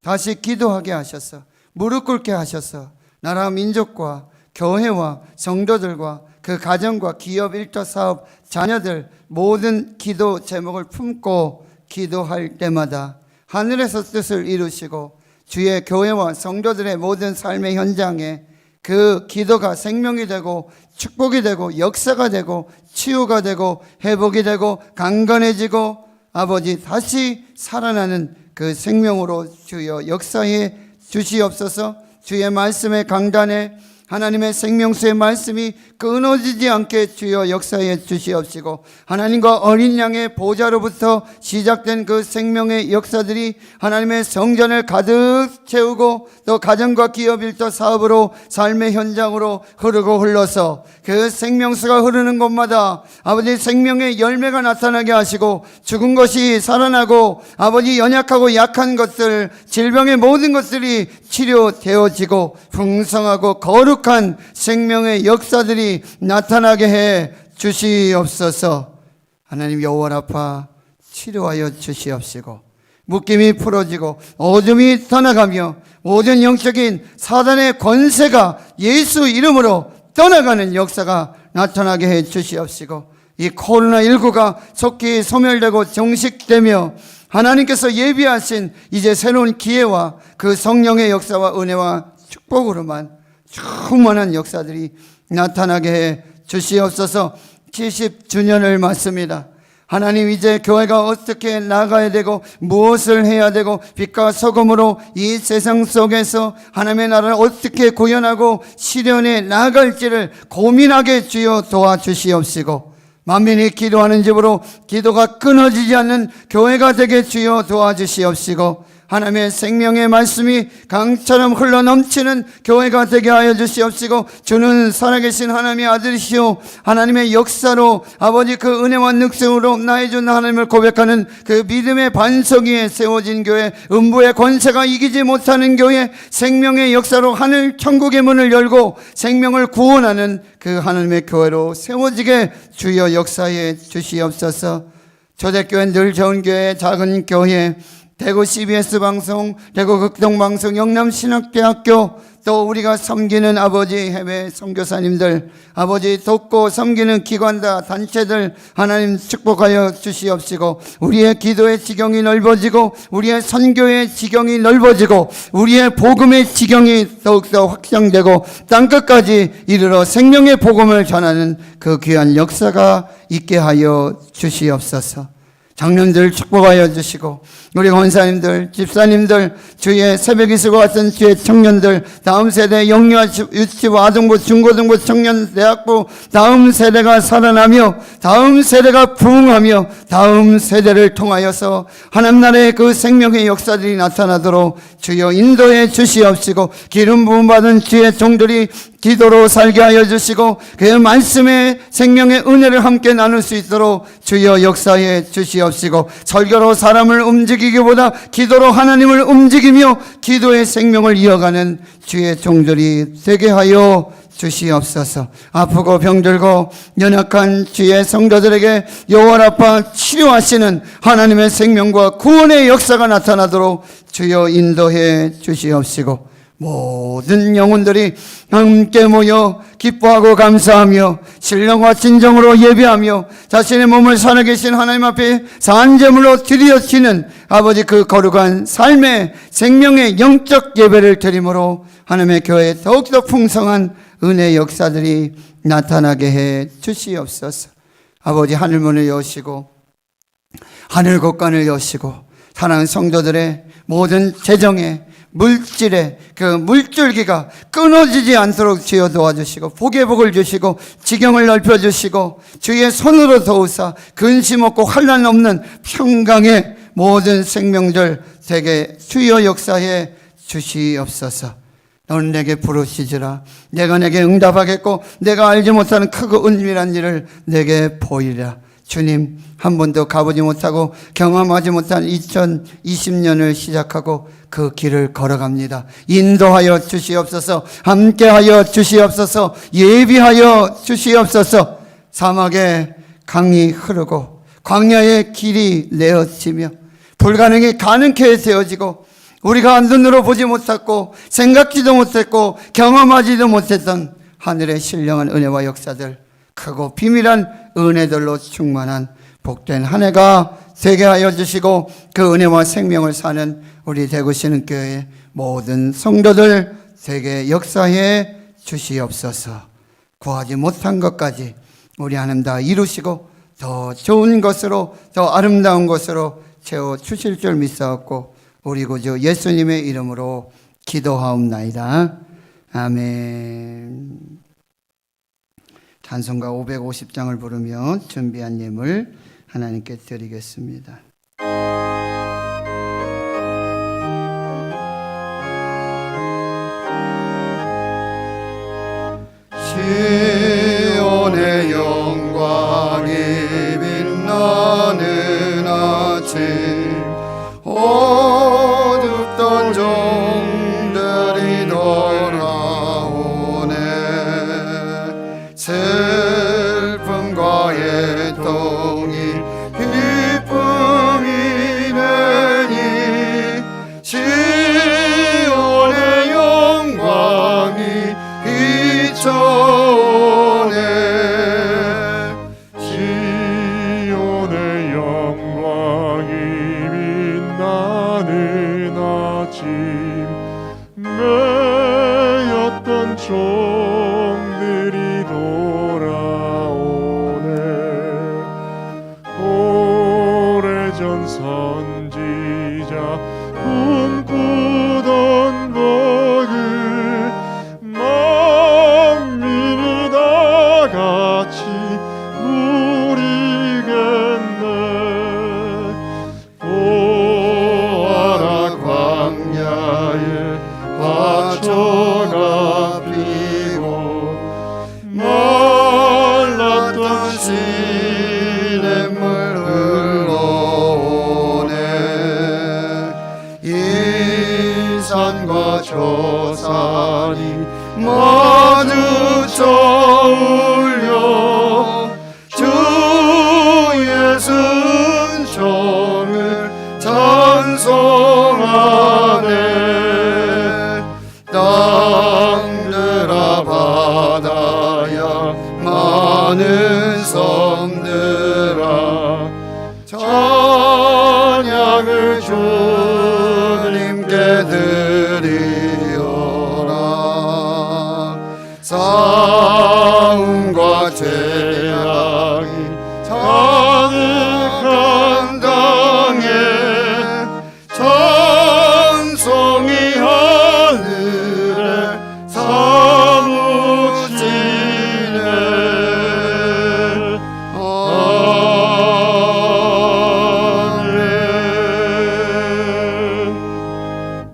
다시 기도하게 하셔서 무릎 꿇게 하셔서 나라 민족과 교회와 성도들과 그 가정과 기업 일터 사업 자녀들 모든 기도 제목을 품고 기도할 때마다 하늘에서 뜻을 이루시고 주의 교회와 성도들의 모든 삶의 현장에 그 기도가 생명이 되고 축복이 되고 역사가 되고 치유가 되고 회복이 되고 강건해지고 아버지 다시 살아나는 그 생명으로 주여 역사해 주시옵소서. 주의 말씀의 강단에 하나님의 생명수의 말씀이 끊어지지 않게 주여 역사해 주시옵시고, 하나님과 어린 양의 보좌로부터 시작된 그 생명의 역사들이 하나님의 성전을 가득 채우고 또 가정과 기업 일터 사업으로 삶의 현장으로 흐르고 흘러서 그 생명수가 흐르는 곳마다 아버지 생명의 열매가 나타나게 하시고 죽은 것이 살아나고 아버지 연약하고 약한 것들 질병의 모든 것들이 치료되어지고 풍성하고 거룩한 생명의 역사들이 나타나게 해 주시옵소서. 하나님 여호와라파 치료하여 주시옵시고 묶임이 풀어지고 어둠이 떠나가며 모든 영적인 사단의 권세가 예수 이름으로 떠나가는 역사가 나타나게 해 주시옵시고, 이 코로나19가 속히 소멸되고 종식되며 하나님께서 예비하신 이제 새로운 기회와 그 성령의 역사와 은혜와 축복으로만 충만한 역사들이 나타나게 해 주시옵소서. 70주년을 맞습니다. 하나님 이제 교회가 어떻게 나가야 되고 무엇을 해야 되고 빛과 소금으로 이 세상 속에서 하나님의 나라를 어떻게 구현하고 실현해 나갈지를 고민하게 주여 도와주시옵시고, 만민이 기도하는 집으로 기도가 끊어지지 않는 교회가 되게 주여 도와주시옵시고, 하나님의 생명의 말씀이 강처럼 흘러넘치는 교회가 되게 하여 주시옵시고, 주는 살아계신 하나님의 아들이시오 하나님의 역사로 아버지 그 은혜와 늑성으로 나의 주 하나님을 고백하는 그 믿음의 반석 위에 세워진 교회, 음부의 권세가 이기지 못하는 교회, 생명의 역사로 하늘 천국의 문을 열고 생명을 구원하는 그 하나님의 교회로 세워지게 주여 역사해 주시옵소서. 초대교회 늘 좋은 교회, 작은 교회, 대구 CBS 방송, 대구 극동방송, 영남신학대학교, 또 우리가 섬기는 아버지 해외 선교사님들, 아버지 돕고 섬기는 기관다 단체들 하나님 축복하여 주시옵시고, 우리의 기도의 지경이 넓어지고 우리의 선교의 지경이 넓어지고 우리의 복음의 지경이 더욱더 확장되고 땅끝까지 이르러 생명의 복음을 전하는 그 귀한 역사가 있게 하여 주시옵소서. 장년들 축복하여 주시고 우리 권사님들, 집사님들, 주의 새벽이슬과 같은 주의 청년들, 다음 세대 영유아 유치부 아동부 중고등부 청년 대학부 다음 세대가 살아나며 다음 세대가 부흥하며 다음 세대를 통하여서 하나님 나라의 그 생명의 역사들이 나타나도록 주여 인도해 주시옵시고, 기름 부음 받은 주의 종들이 기도로 살게 하여 주시고 그 말씀의 생명의 은혜를 함께 나눌 수 있도록 주여 역사해 주시옵시고, 설교로 사람을 움직이기보다 기도로 하나님을 움직이며 기도의 생명을 이어가는 주의 종들이 되게 하여 주시옵소서. 아프고 병들고 연약한 주의 성도들에게 여호와라파 치료하시는 하나님의 생명과 구원의 역사가 나타나도록 주여 인도해 주시옵시고, 모든 영혼들이 함께 모여 기뻐하고 감사하며 신령과 진정으로 예배하며 자신의 몸을 살아계신 하나님 앞에 산제물로 드려지는 아버지 그 거룩한 삶의 생명의 영적 예배를 드림으로 하나님의 교회에 더욱더 풍성한 은혜의 역사들이 나타나게 해 주시옵소서. 아버지 하늘문을 여시고 하늘 곳간을 여시고 사랑하는 성도들의 모든 재정에 물질의 그 물줄기가 끊어지지 않도록 주여 도와주시고 복의 복을 주시고 지경을 넓혀주시고 주의 손으로 도우사 근심 없고 환난 없는 평강의 모든 생명들 되게 주여 역사해 주시옵소서. 너는 내게 부르시지라. 내가 내게 응답하겠고 내가 알지 못하는 크고 은밀한 일을 내게 보이리라. 주님, 한 번도 가보지 못하고 경험하지 못한 2020년을 시작하고 그 길을 걸어갑니다. 인도하여 주시옵소서. 함께하여 주시옵소서. 예비하여 주시옵소서. 사막에 강이 흐르고 광야의 길이 내어지며 불가능이 가능케 되어지고 우리가 눈으로 보지 못했고 생각지도 못했고 경험하지도 못했던 하늘의 신령한 은혜와 역사들, 크고 비밀한 은혜들로 충만한 복된 한 해가 되게 하여 주시고 그 은혜와 생명을 사는 우리 대구신흥교회 모든 성도들 되게 역사해 주시옵소서. 구하지 못한 것까지 우리 하나님 다 이루시고 더 좋은 것으로 더 아름다운 것으로 채워 주실 줄 믿사옵고 우리 구주 예수님의 이름으로 기도하옵나이다. 아멘. 찬송가 550장을 부르며 준비한 예물 하나님께 드리겠습니다. 시온의 영광이 빛나는 아침 어둡던 종들이 돌아오네. 슬픔과 애통이 기쁨이 되니 시온의 영광이 비춰오네. 시온의 영광이 빛나는 아침 매였던 종들이 돌아오네. 오래전 선지자 꿈꾸던 복을 만민이 다 같이 누리겠네. 보아라 광야에 화초가 피고 말랐던 시냇물 흘러오네. 이 산과 저 산이 마주쳐 울려 주의 순종을 찬송하네. 땅들아 바다야 많은 섬들아 찬양을 주님께 드리어라. 싸움과 재앙이 가득한 땅에 찬송이 하늘에 사무치네. 아멘.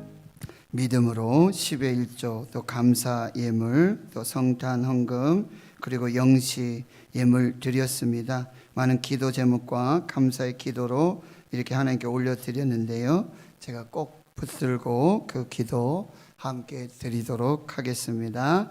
믿음으로 10의 1조 또 감사 예물 또 성탄 헌금 그리고 영시 예물 드렸습니다. 많은 기도 제목과 감사의 기도로 이렇게 하나님께 올려드렸는데요. 제가 꼭 붙들고 그 기도 함께 드리도록 하겠습니다.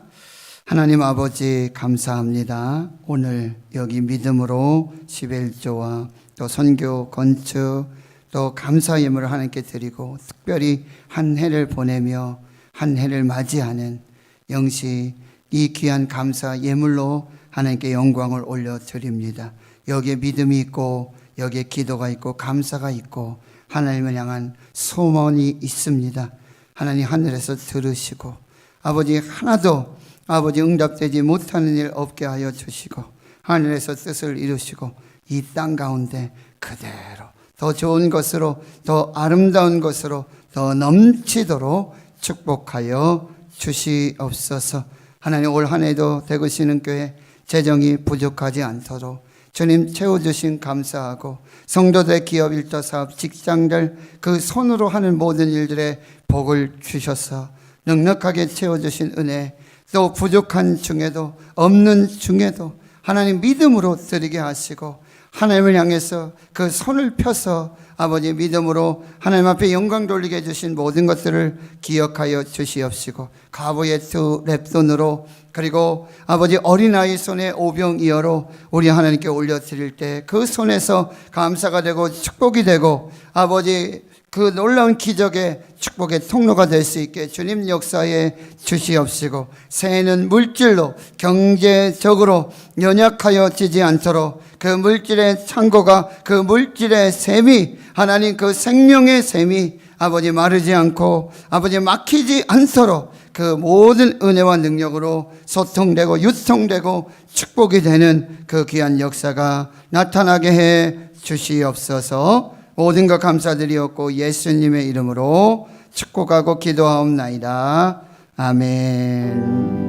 하나님 아버지 감사합니다. 오늘 여기 믿음으로 10의 1조와 또 선교 건축 또 감사 예물을 하나님께 드리고 특별히 한 해를 보내며 한 해를 맞이하는 영시 이 귀한 감사 예물로 하나님께 영광을 올려드립니다. 여기에 믿음이 있고 여기에 기도가 있고 감사가 있고 하나님을 향한 소원이 있습니다. 하나님 하늘에서 들으시고 아버지 하나도 아버지 응답되지 못하는 일 없게 하여 주시고 하늘에서 뜻을 이루시고 이 땅 가운데 그대로 더 좋은 것으로 더 아름다운 것으로 더 넘치도록 축복하여 주시옵소서. 하나님 올 한 해도 대구신흥교회 재정이 부족하지 않도록 주님 채워주신 감사하고 성도들의 기업 일터 사업 직장들 그 손으로 하는 모든 일들에 복을 주셔서 넉넉하게 채워주신 은혜, 또 부족한 중에도 없는 중에도 하나님 믿음으로 드리게 하시고 하나님을 향해서 그 손을 펴서 아버지 믿음으로 하나님 앞에 영광 돌리게 해주신 모든 것들을 기억하여 주시옵시고 과부의 두 랩돈으로 그리고 아버지 어린아이 손에 오병이어로 우리 하나님께 올려드릴 때 그 손에서 감사가 되고 축복이 되고 아버지 그 놀라운 기적의 축복의 통로가 될 수 있게 주님 역사에 주시옵시고 새해는 물질로 경제적으로 연약하여 지지 않도록 그 물질의 창고가 그 물질의 샘이 하나님 그 생명의 샘이 아버지 마르지 않고 아버지 막히지 않도록 그 모든 은혜와 능력으로 소통되고 유통되고 축복이 되는 그 귀한 역사가 나타나게 해 주시옵소서. 모든 것 감사드리옵고 예수님의 이름으로 축복하고 기도하옵나이다. 아멘.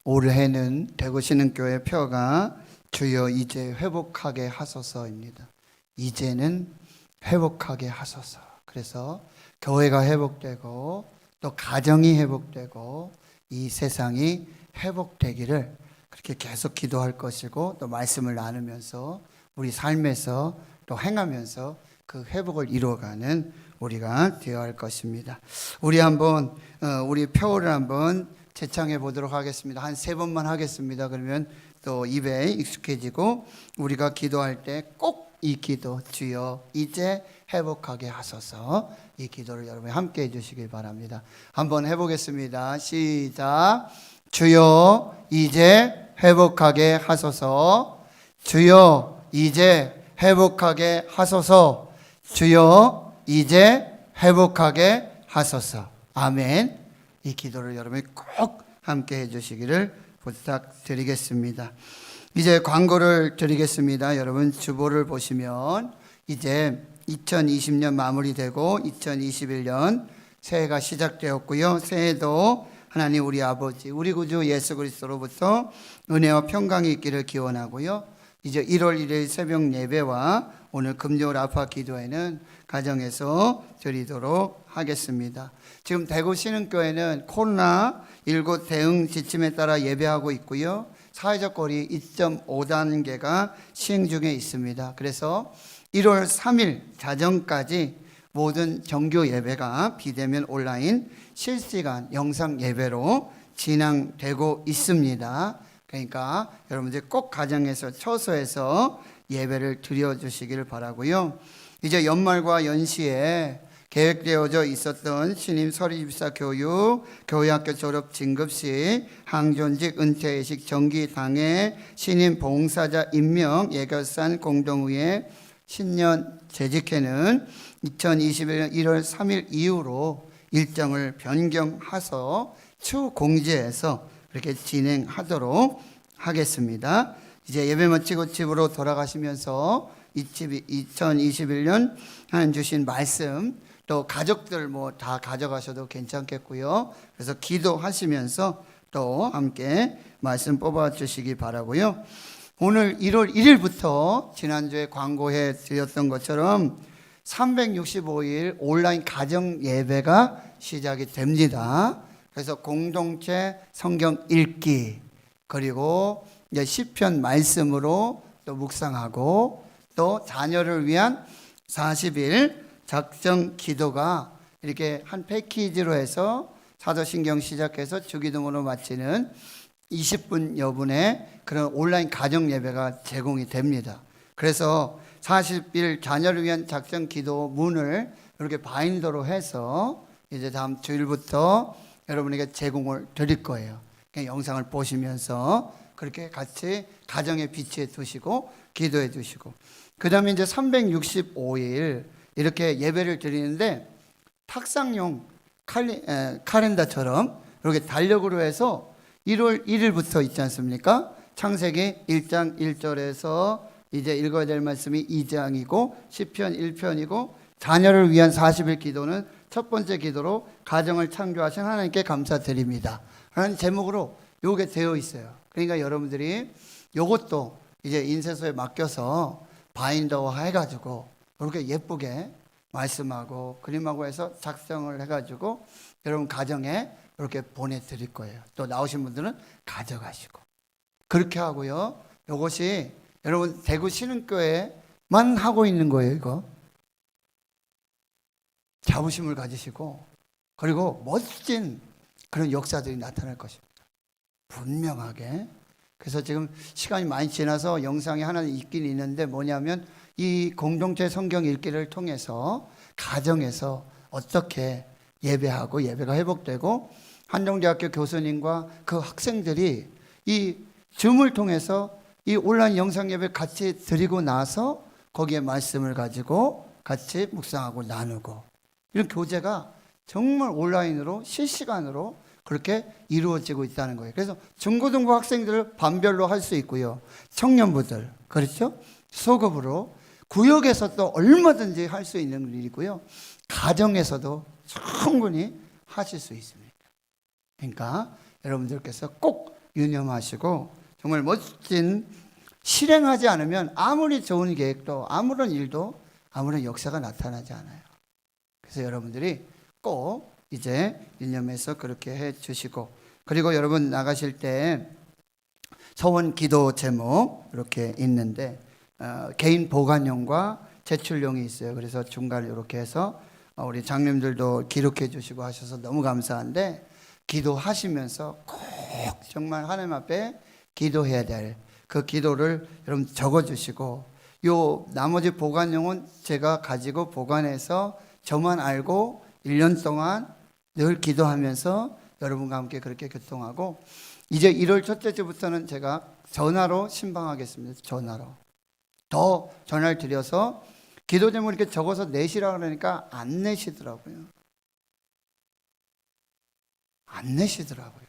올해는 대구신흥교회 표가 주여 이제 회복하게 하소서입니다. 이제는 회복하게 하소서. 그래서 교회가 회복되고 또 가정이 회복되고 이 세상이 회복되기를 그렇게 계속 기도할 것이고 또 말씀을 나누면서 우리 삶에서 또 행하면서 그 회복을 이루어가는 우리가 되어야 할 것입니다. 우리 한번 우리 표를 한번 재창해 보도록 하겠습니다. 한 3번만 하겠습니다. 그러면 또 입에 익숙해지고 우리가 기도할 때 꼭 이 기도 주여 이제 회복하게 하소서 이 기도를 여러분이 함께 해주시길 바랍니다. 한번 해보겠습니다. 시작. 주여 이제 회복하게 하소서. 주여 이제 회복하게 하소서. 주여 이제 회복하게 하소서. 아멘. 이 기도를 여러분이 꼭 함께 해주시기를 부탁드리겠습니다. 이제 광고를 드리겠습니다. 여러분 주보를 보시면 이제 2020년 마무리되고 2021년 새해가 시작되었고요. 새해도 하나님 우리 아버지 우리 구주 예수 그리스도로부터 은혜와 평강이 있기를 기원하고요. 이제 1월 1일 새벽 예배와 오늘 금요 라파 기도회는 가정에서 드리도록 하겠습니다. 지금 대구 신흥교회는 코로나19 대응 지침에 따라 예배하고 있고요. 사회적 거리 2.5단계가 시행 중에 있습니다. 그래서 1월 3일 자정까지 모든 정규 예배가 비대면 온라인 실시간 영상 예배로 진행되고 있습니다. 그러니까 여러분들 꼭 가정에서 처소에서 예배를 드려주시기를 바라고요. 이제 연말과 연시에 계획되어져 있었던 신임 서리집사 교육, 교회학교 졸업 진급식, 항존직 은퇴식, 정기당회, 신임 봉사자 임명, 예결산 공동의회, 신년 재직회는 2021년 1월 3일 이후로 일정을 변경해서 추후 공지해서 이렇게 진행하도록 하겠습니다. 이제 예배 마치고 집으로 돌아가시면서 2021년 하나님 주신 말씀 또 가족들 뭐 다 가져가셔도 괜찮겠고요. 그래서 기도하시면서 또 함께 말씀 뽑아 주시기 바라고요. 오늘 1월 1일부터 지난주에 광고해 드렸던 것처럼 365일 온라인 가정 예배가 시작이 됩니다. 그래서 공동체 성경 읽기 그리고 이제 시편 말씀으로 또 묵상하고 또 자녀를 위한 40일 작정 기도가 이렇게 한 패키지로 해서 사도신경 시작해서 주기도문으로 마치는 20분 여분의 그런 온라인 가정 예배가 제공이 됩니다. 그래서 40일 자녀를 위한 작정 기도문을 이렇게 바인더로 해서 이제 다음 주일부터 여러분에게 제공을 드릴 거예요. 영상을 보시면서 그렇게 같이 가정에 비치해 두시고 기도해 두시고 그 다음에 이제 365일 이렇게 예배를 드리는데 탁상용 카렌다처럼 이렇게 달력으로 해서 1월 1일부터 있지 않습니까? 창세기 1장 1절에서 이제 읽어야 될 말씀이 2장이고 시편 1편이고 자녀를 위한 40일 기도는 첫 번째 기도로 가정을 창조하신 하나님께 감사드립니다 라는 제목으로 요게 되어 있어요. 그러니까 여러분들이 요것도 이제 인쇄소에 맡겨서 바인더 해가지고 이렇게 예쁘게 말씀하고 그림하고 해서 작성을 해가지고 여러분 가정에 이렇게 보내드릴 거예요. 또 나오신 분들은 가져가시고 그렇게 하고요. 이것이 여러분 대구 신흥교회만 하고 있는 거예요. 이거 자부심을 가지시고 그리고 멋진 그런 역사들이 나타날 것입니다. 분명하게. 그래서 지금 시간이 많이 지나서 영상이 하나 있긴 있는데 뭐냐면 이 공동체 성경 읽기를 통해서 가정에서 어떻게 예배하고 예배가 회복되고 한동대학교 교수님과 그 학생들이 이 줌을 통해서 이 온라인 영상 예배 같이 드리고 나서 거기에 말씀을 가지고 같이 묵상하고 나누고 이런 교제가 정말 온라인으로 실시간으로 그렇게 이루어지고 있다는 거예요. 그래서 중고등부 학생들을 반별로 할 수 있고요. 청년부들, 그렇죠? 소급으로 구역에서 또 얼마든지 할 수 있는 일이고요. 가정에서도 충분히 하실 수 있습니다. 그러니까 여러분들께서 꼭 유념하시고 정말 멋진 실행하지 않으면 아무리 좋은 계획도 아무런 일도 아무런 역사가 나타나지 않아요. 그래서 여러분들이 꼭 이제 유념해서 그렇게 해 주시고 그리고 여러분 나가실 때 서원 기도 제목 이렇게 있는데 개인 보관용과 제출용이 있어요. 그래서 중간에 이렇게 해서 우리 장님들도 기록해 주시고 하셔서 너무 감사한데 기도하시면서 꼭 정말 하나님 앞에 기도해야 될 그 기도를 여러분 적어 주시고 요 나머지 보관용은 제가 가지고 보관해서 저만 알고 1년 동안 늘 기도하면서 여러분과 함께 그렇게 교통하고 이제 1월 첫째 주부터는 제가 전화로 신방하겠습니다. 전화로 더 전화를 드려서 기도 제목 이렇게 적어서 내시라 그러니까 안 내시더라고요. 안 내시더라고요.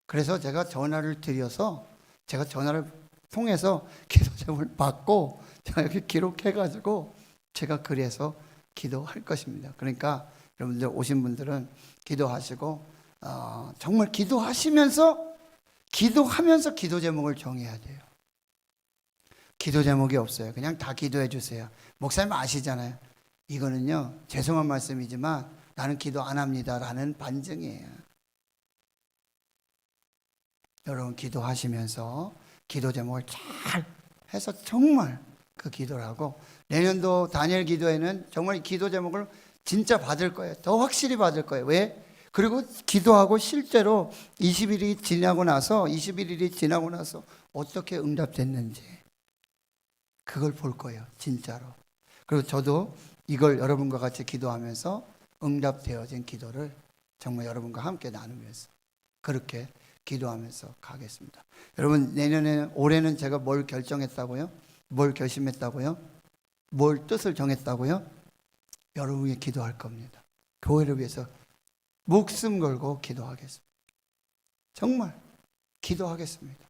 그래서 제가 전화를 드려서 제가 전화를 통해서 기도 제목을 받고 제가 이렇게 기록해가지고 제가 그래서 기도할 것입니다. 그러니까 여러분들 오신 분들은 기도하시고 정말 기도하시면서 기도 제목을 정해야 돼요. 기도 제목이 없어요. 그냥 다 기도해 주세요. 목사님 아시잖아요. 이거는요 죄송한 말씀이지만 나는 기도 안 합니다라는 반증이에요. 여러분 기도하시면서 기도 제목을 잘 해서 정말 그 기도를 하고 내년도 다니엘 기도회는 정말 기도 제목을 진짜 받을 거예요. 더 확실히 받을 거예요. 왜? 그리고 기도하고 실제로 21일이 지나고 나서 어떻게 응답됐는지 그걸 볼 거예요. 진짜로. 그리고 저도 이걸 여러분과 같이 기도하면서 응답되어진 기도를 정말 여러분과 함께 나누면서 그렇게 기도하면서 가겠습니다. 여러분 올해는 제가 뭘 결정했다고요? 뭘 결심했다고요? 뭘 뜻을 정했다고요? 여러분이 기도할 겁니다. 교회를 위해서 목숨 걸고 기도하겠습니다. 정말 기도하겠습니다.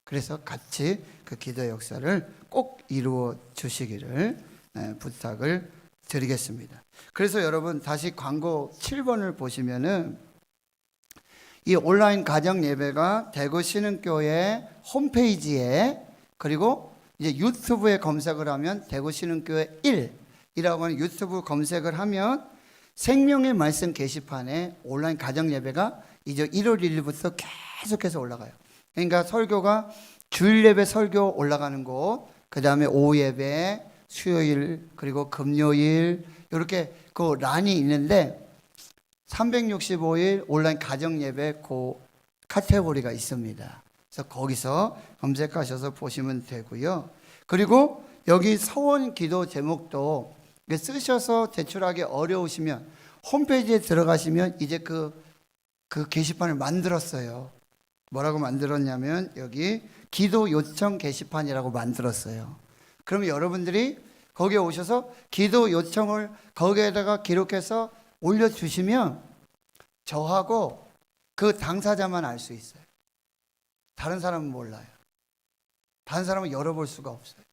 그래서 같이 그 기도의 역사를 꼭 이루어 주시기를 부탁을 드리겠습니다. 그래서 여러분 다시 광고 7번을 보시면은 이 온라인 가정 예배가 대구 신흥교회 홈페이지에 그리고 이제 유튜브에 검색을 하면 대구 신흥교회 1이라고 하는 유튜브 검색을 하면 생명의 말씀 게시판에 온라인 가정 예배가 이제 1월 1일부터 계속해서 올라가요. 그러니까 설교가 주일 예배 설교 올라가는 곳, 그 다음에 오후 예배, 수요일 그리고 금요일 이렇게 그 란이 있는데 365일 온라인 가정 예배 그 카테고리가 있습니다. 그래서 거기서 검색하셔서 보시면 되고요. 그리고 여기 서원 기도 제목도 쓰셔서 제출하기 어려우시면 홈페이지에 들어가시면 이제 그 게시판을 만들었어요. 뭐라고 만들었냐면 여기 기도 요청 게시판이라고 만들었어요. 그러면 여러분들이 거기에 오셔서 기도 요청을 거기에다가 기록해서 올려주시면 저하고 그 당사자만 알 수 있어요. 다른 사람은 몰라요. 다른 사람은 열어볼 수가 없어요.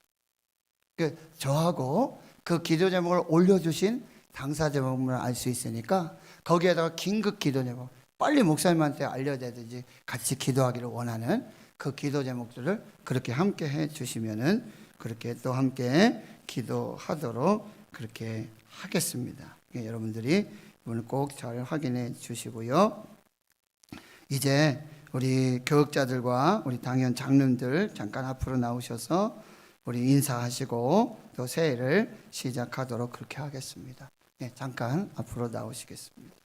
저하고 그 기도 제목을 올려주신 당사 제목을 알 수 있으니까 거기에다가 긴급 기도 제목, 빨리 목사님한테 알려야되든지 같이 기도하기를 원하는 그 기도 제목들을 그렇게 함께 해 주시면은 그렇게 또 함께 기도하도록 그렇게 하겠습니다. 여러분들이 오늘 꼭 잘 확인해 주시고요. 이제 우리 교역자들과 우리 당연 장로님들 잠깐 앞으로 나오셔서 우리 인사하시고 또 새해를 시작하도록 그렇게 하겠습니다. 네, 잠깐 앞으로 나오시겠습니다.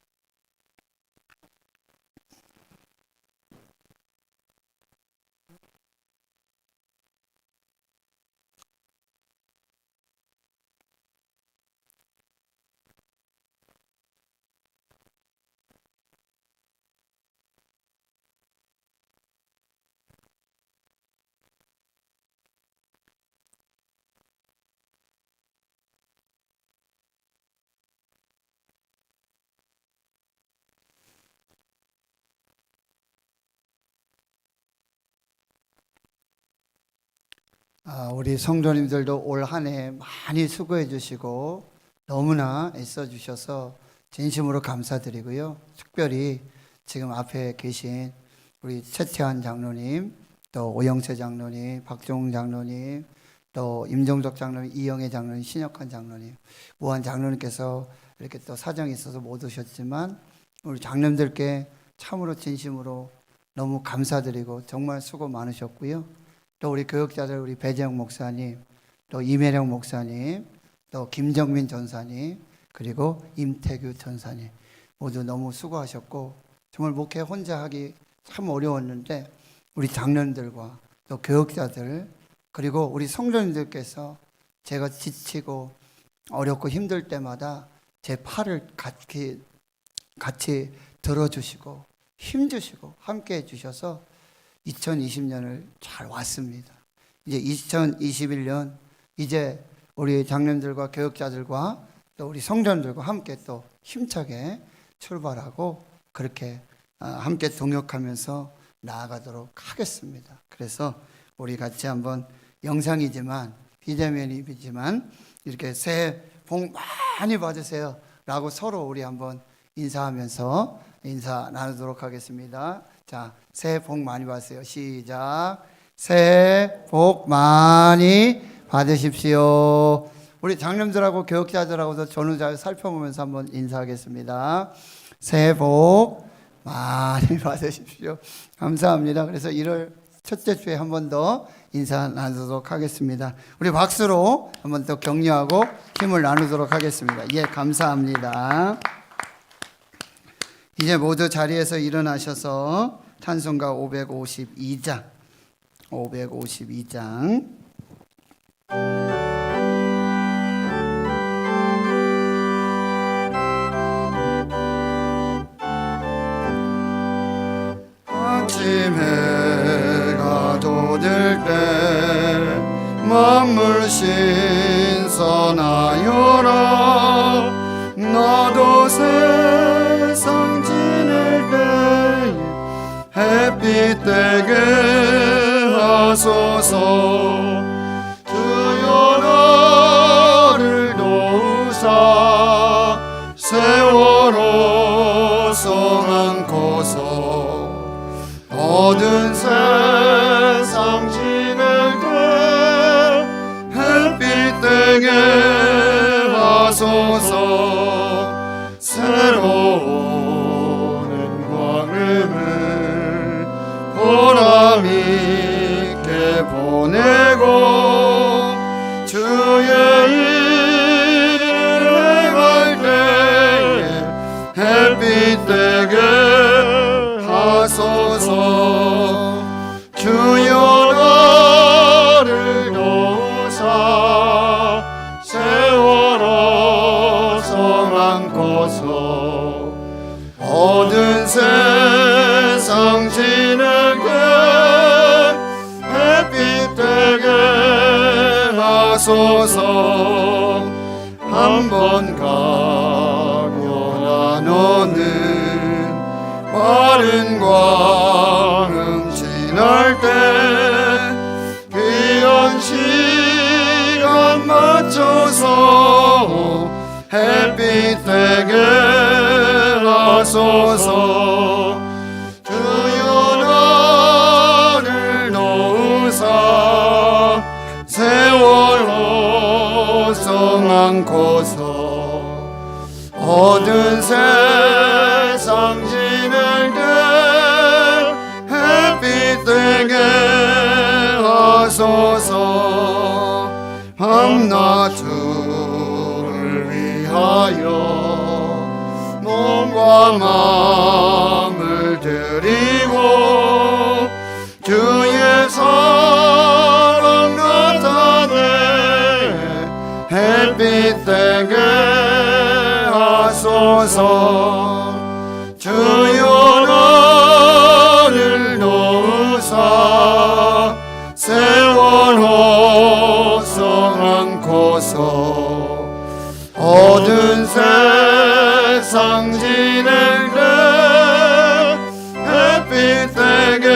우리 성도님들도 올 한 해 많이 수고해 주시고 너무나 애써 주셔서 진심으로 감사드리고요. 특별히 지금 앞에 계신 우리 최태환 장로님, 또 오영채 장로님, 박종 장로님, 또 임종석 장로님, 이영애 장로님, 신혁환 장로님, 무한 장로님께서 이렇게 또 사정이 있어서 못 오셨지만 우리 장로님들께 참으로 진심으로 너무 감사드리고 정말 수고 많으셨고요. 또 우리 교역자들, 우리 배재영 목사님, 또 이매령 목사님, 또 김정민 전사님, 그리고 임태규 전사님 모두 너무 수고하셨고 정말 목회 혼자 하기 참 어려웠는데 우리 장로님들과 또 교역자들 그리고 우리 성도님들께서 제가 지치고 어렵고 힘들 때마다 제 팔을 같이 들어주시고 힘주시고 함께 해주셔서 2020년을 잘 왔습니다. 이제 2021년 이제 우리 장로님들과 교역자들과 또 우리 성도님들과 함께 또 힘차게 출발하고 그렇게 함께 동역하면서 나아가도록 하겠습니다. 그래서 우리 같이 한번 영상이지만 비대면이지만 이렇게 새해 복 많이 받으세요 라고 서로 우리 한번 인사하면서 인사 나누도록 하겠습니다. 자, 새해 복 많이 받으세요. 시작. 새해 복 많이 받으십시오. 우리 장로님들하고 교역자들하고도 전후좌우 살펴보면서 한번 인사하겠습니다. 새해 복 많이 받으십시오. 감사합니다. 그래서 1월 첫째 주에 한 번 더 인사 나누도록 하겠습니다. 우리 박수로 한 번 더 격려하고 힘을 나누도록 하겠습니다. 예, 감사합니다. 이제 모두 자리에서 일어나셔서 찬송가 552장 아침 해가 돋을 때 만물 신선하여라 나도 세상 지낼 때 햇빛 되게 하소서 주여 나를 도우사 세월호 성안고서 모든 세상 지낼 때 햇빛 되게 하소서 새로운 광음을 보람 있게 보내고 주의 일을 행할 때에 햇빛 되게 하소서 주여 나를 도우사 세월호 성안고서 모든 세상 지내게 햇빛 되게 하소서 한 번 가면 안 오는 빠른 광음 지날 때 귀한 시간 맞춰서 햇빛 되게 하소서. 주여 나를 놓으사 세월호 성안고서 어두운 세상 진을 때 햇빛 되게 하소서. 밤낮주를 위하여 몸과 마음을 드리고 주의 사랑 나타내 햇빛 되게 하소서. 주여 나를 놓으사 세월호 성안고서 어두운 세상 지낼 때 햇빛 되게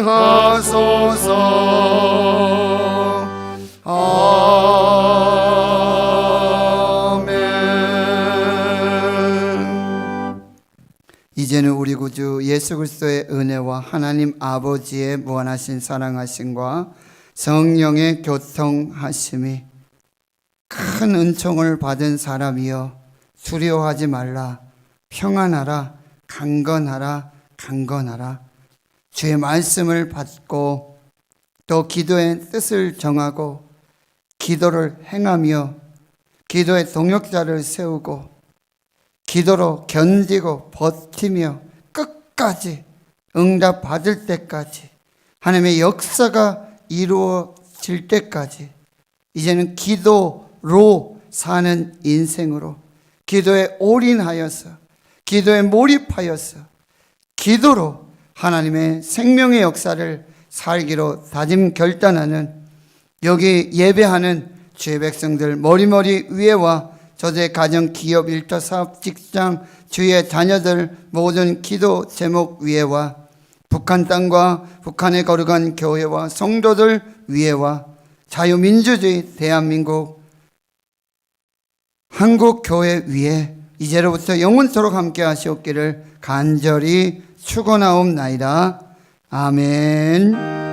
하소서. 아멘. 이제는 우리 구주 예수 그리스도의 은혜와 하나님 아버지의 무한하신 사랑하심과 성령의 교통하심이 큰 은총을 받은 사람이여 두려워하지 말라. 평안하라. 강건하라. 강건하라. 주의 말씀을 받고 또 기도의 뜻을 정하고 기도를 행하며 기도의 동역자를 세우고 기도로 견디고 버티며 끝까지 응답 받을 때까지 하나님의 역사가 이루어질 때까지 이제는 기도로 사는 인생으로 기도에 올인하여서 기도에 몰입하여서 기도로 하나님의 생명의 역사를 살기로 다짐 결단하는 여기 예배하는 주의 백성들 머리머리 위에와 저의 가정, 기업, 일터, 사업, 직장, 주의 자녀들 모든 기도 제목 위에와 북한 땅과 북한에 거룩한 교회와 성도들 위에와 자유민주주의 대한민국 한국교회 위에 이제로부터 영원토록 함께 하시옵기를 간절히 축원하옵나이다. 아멘.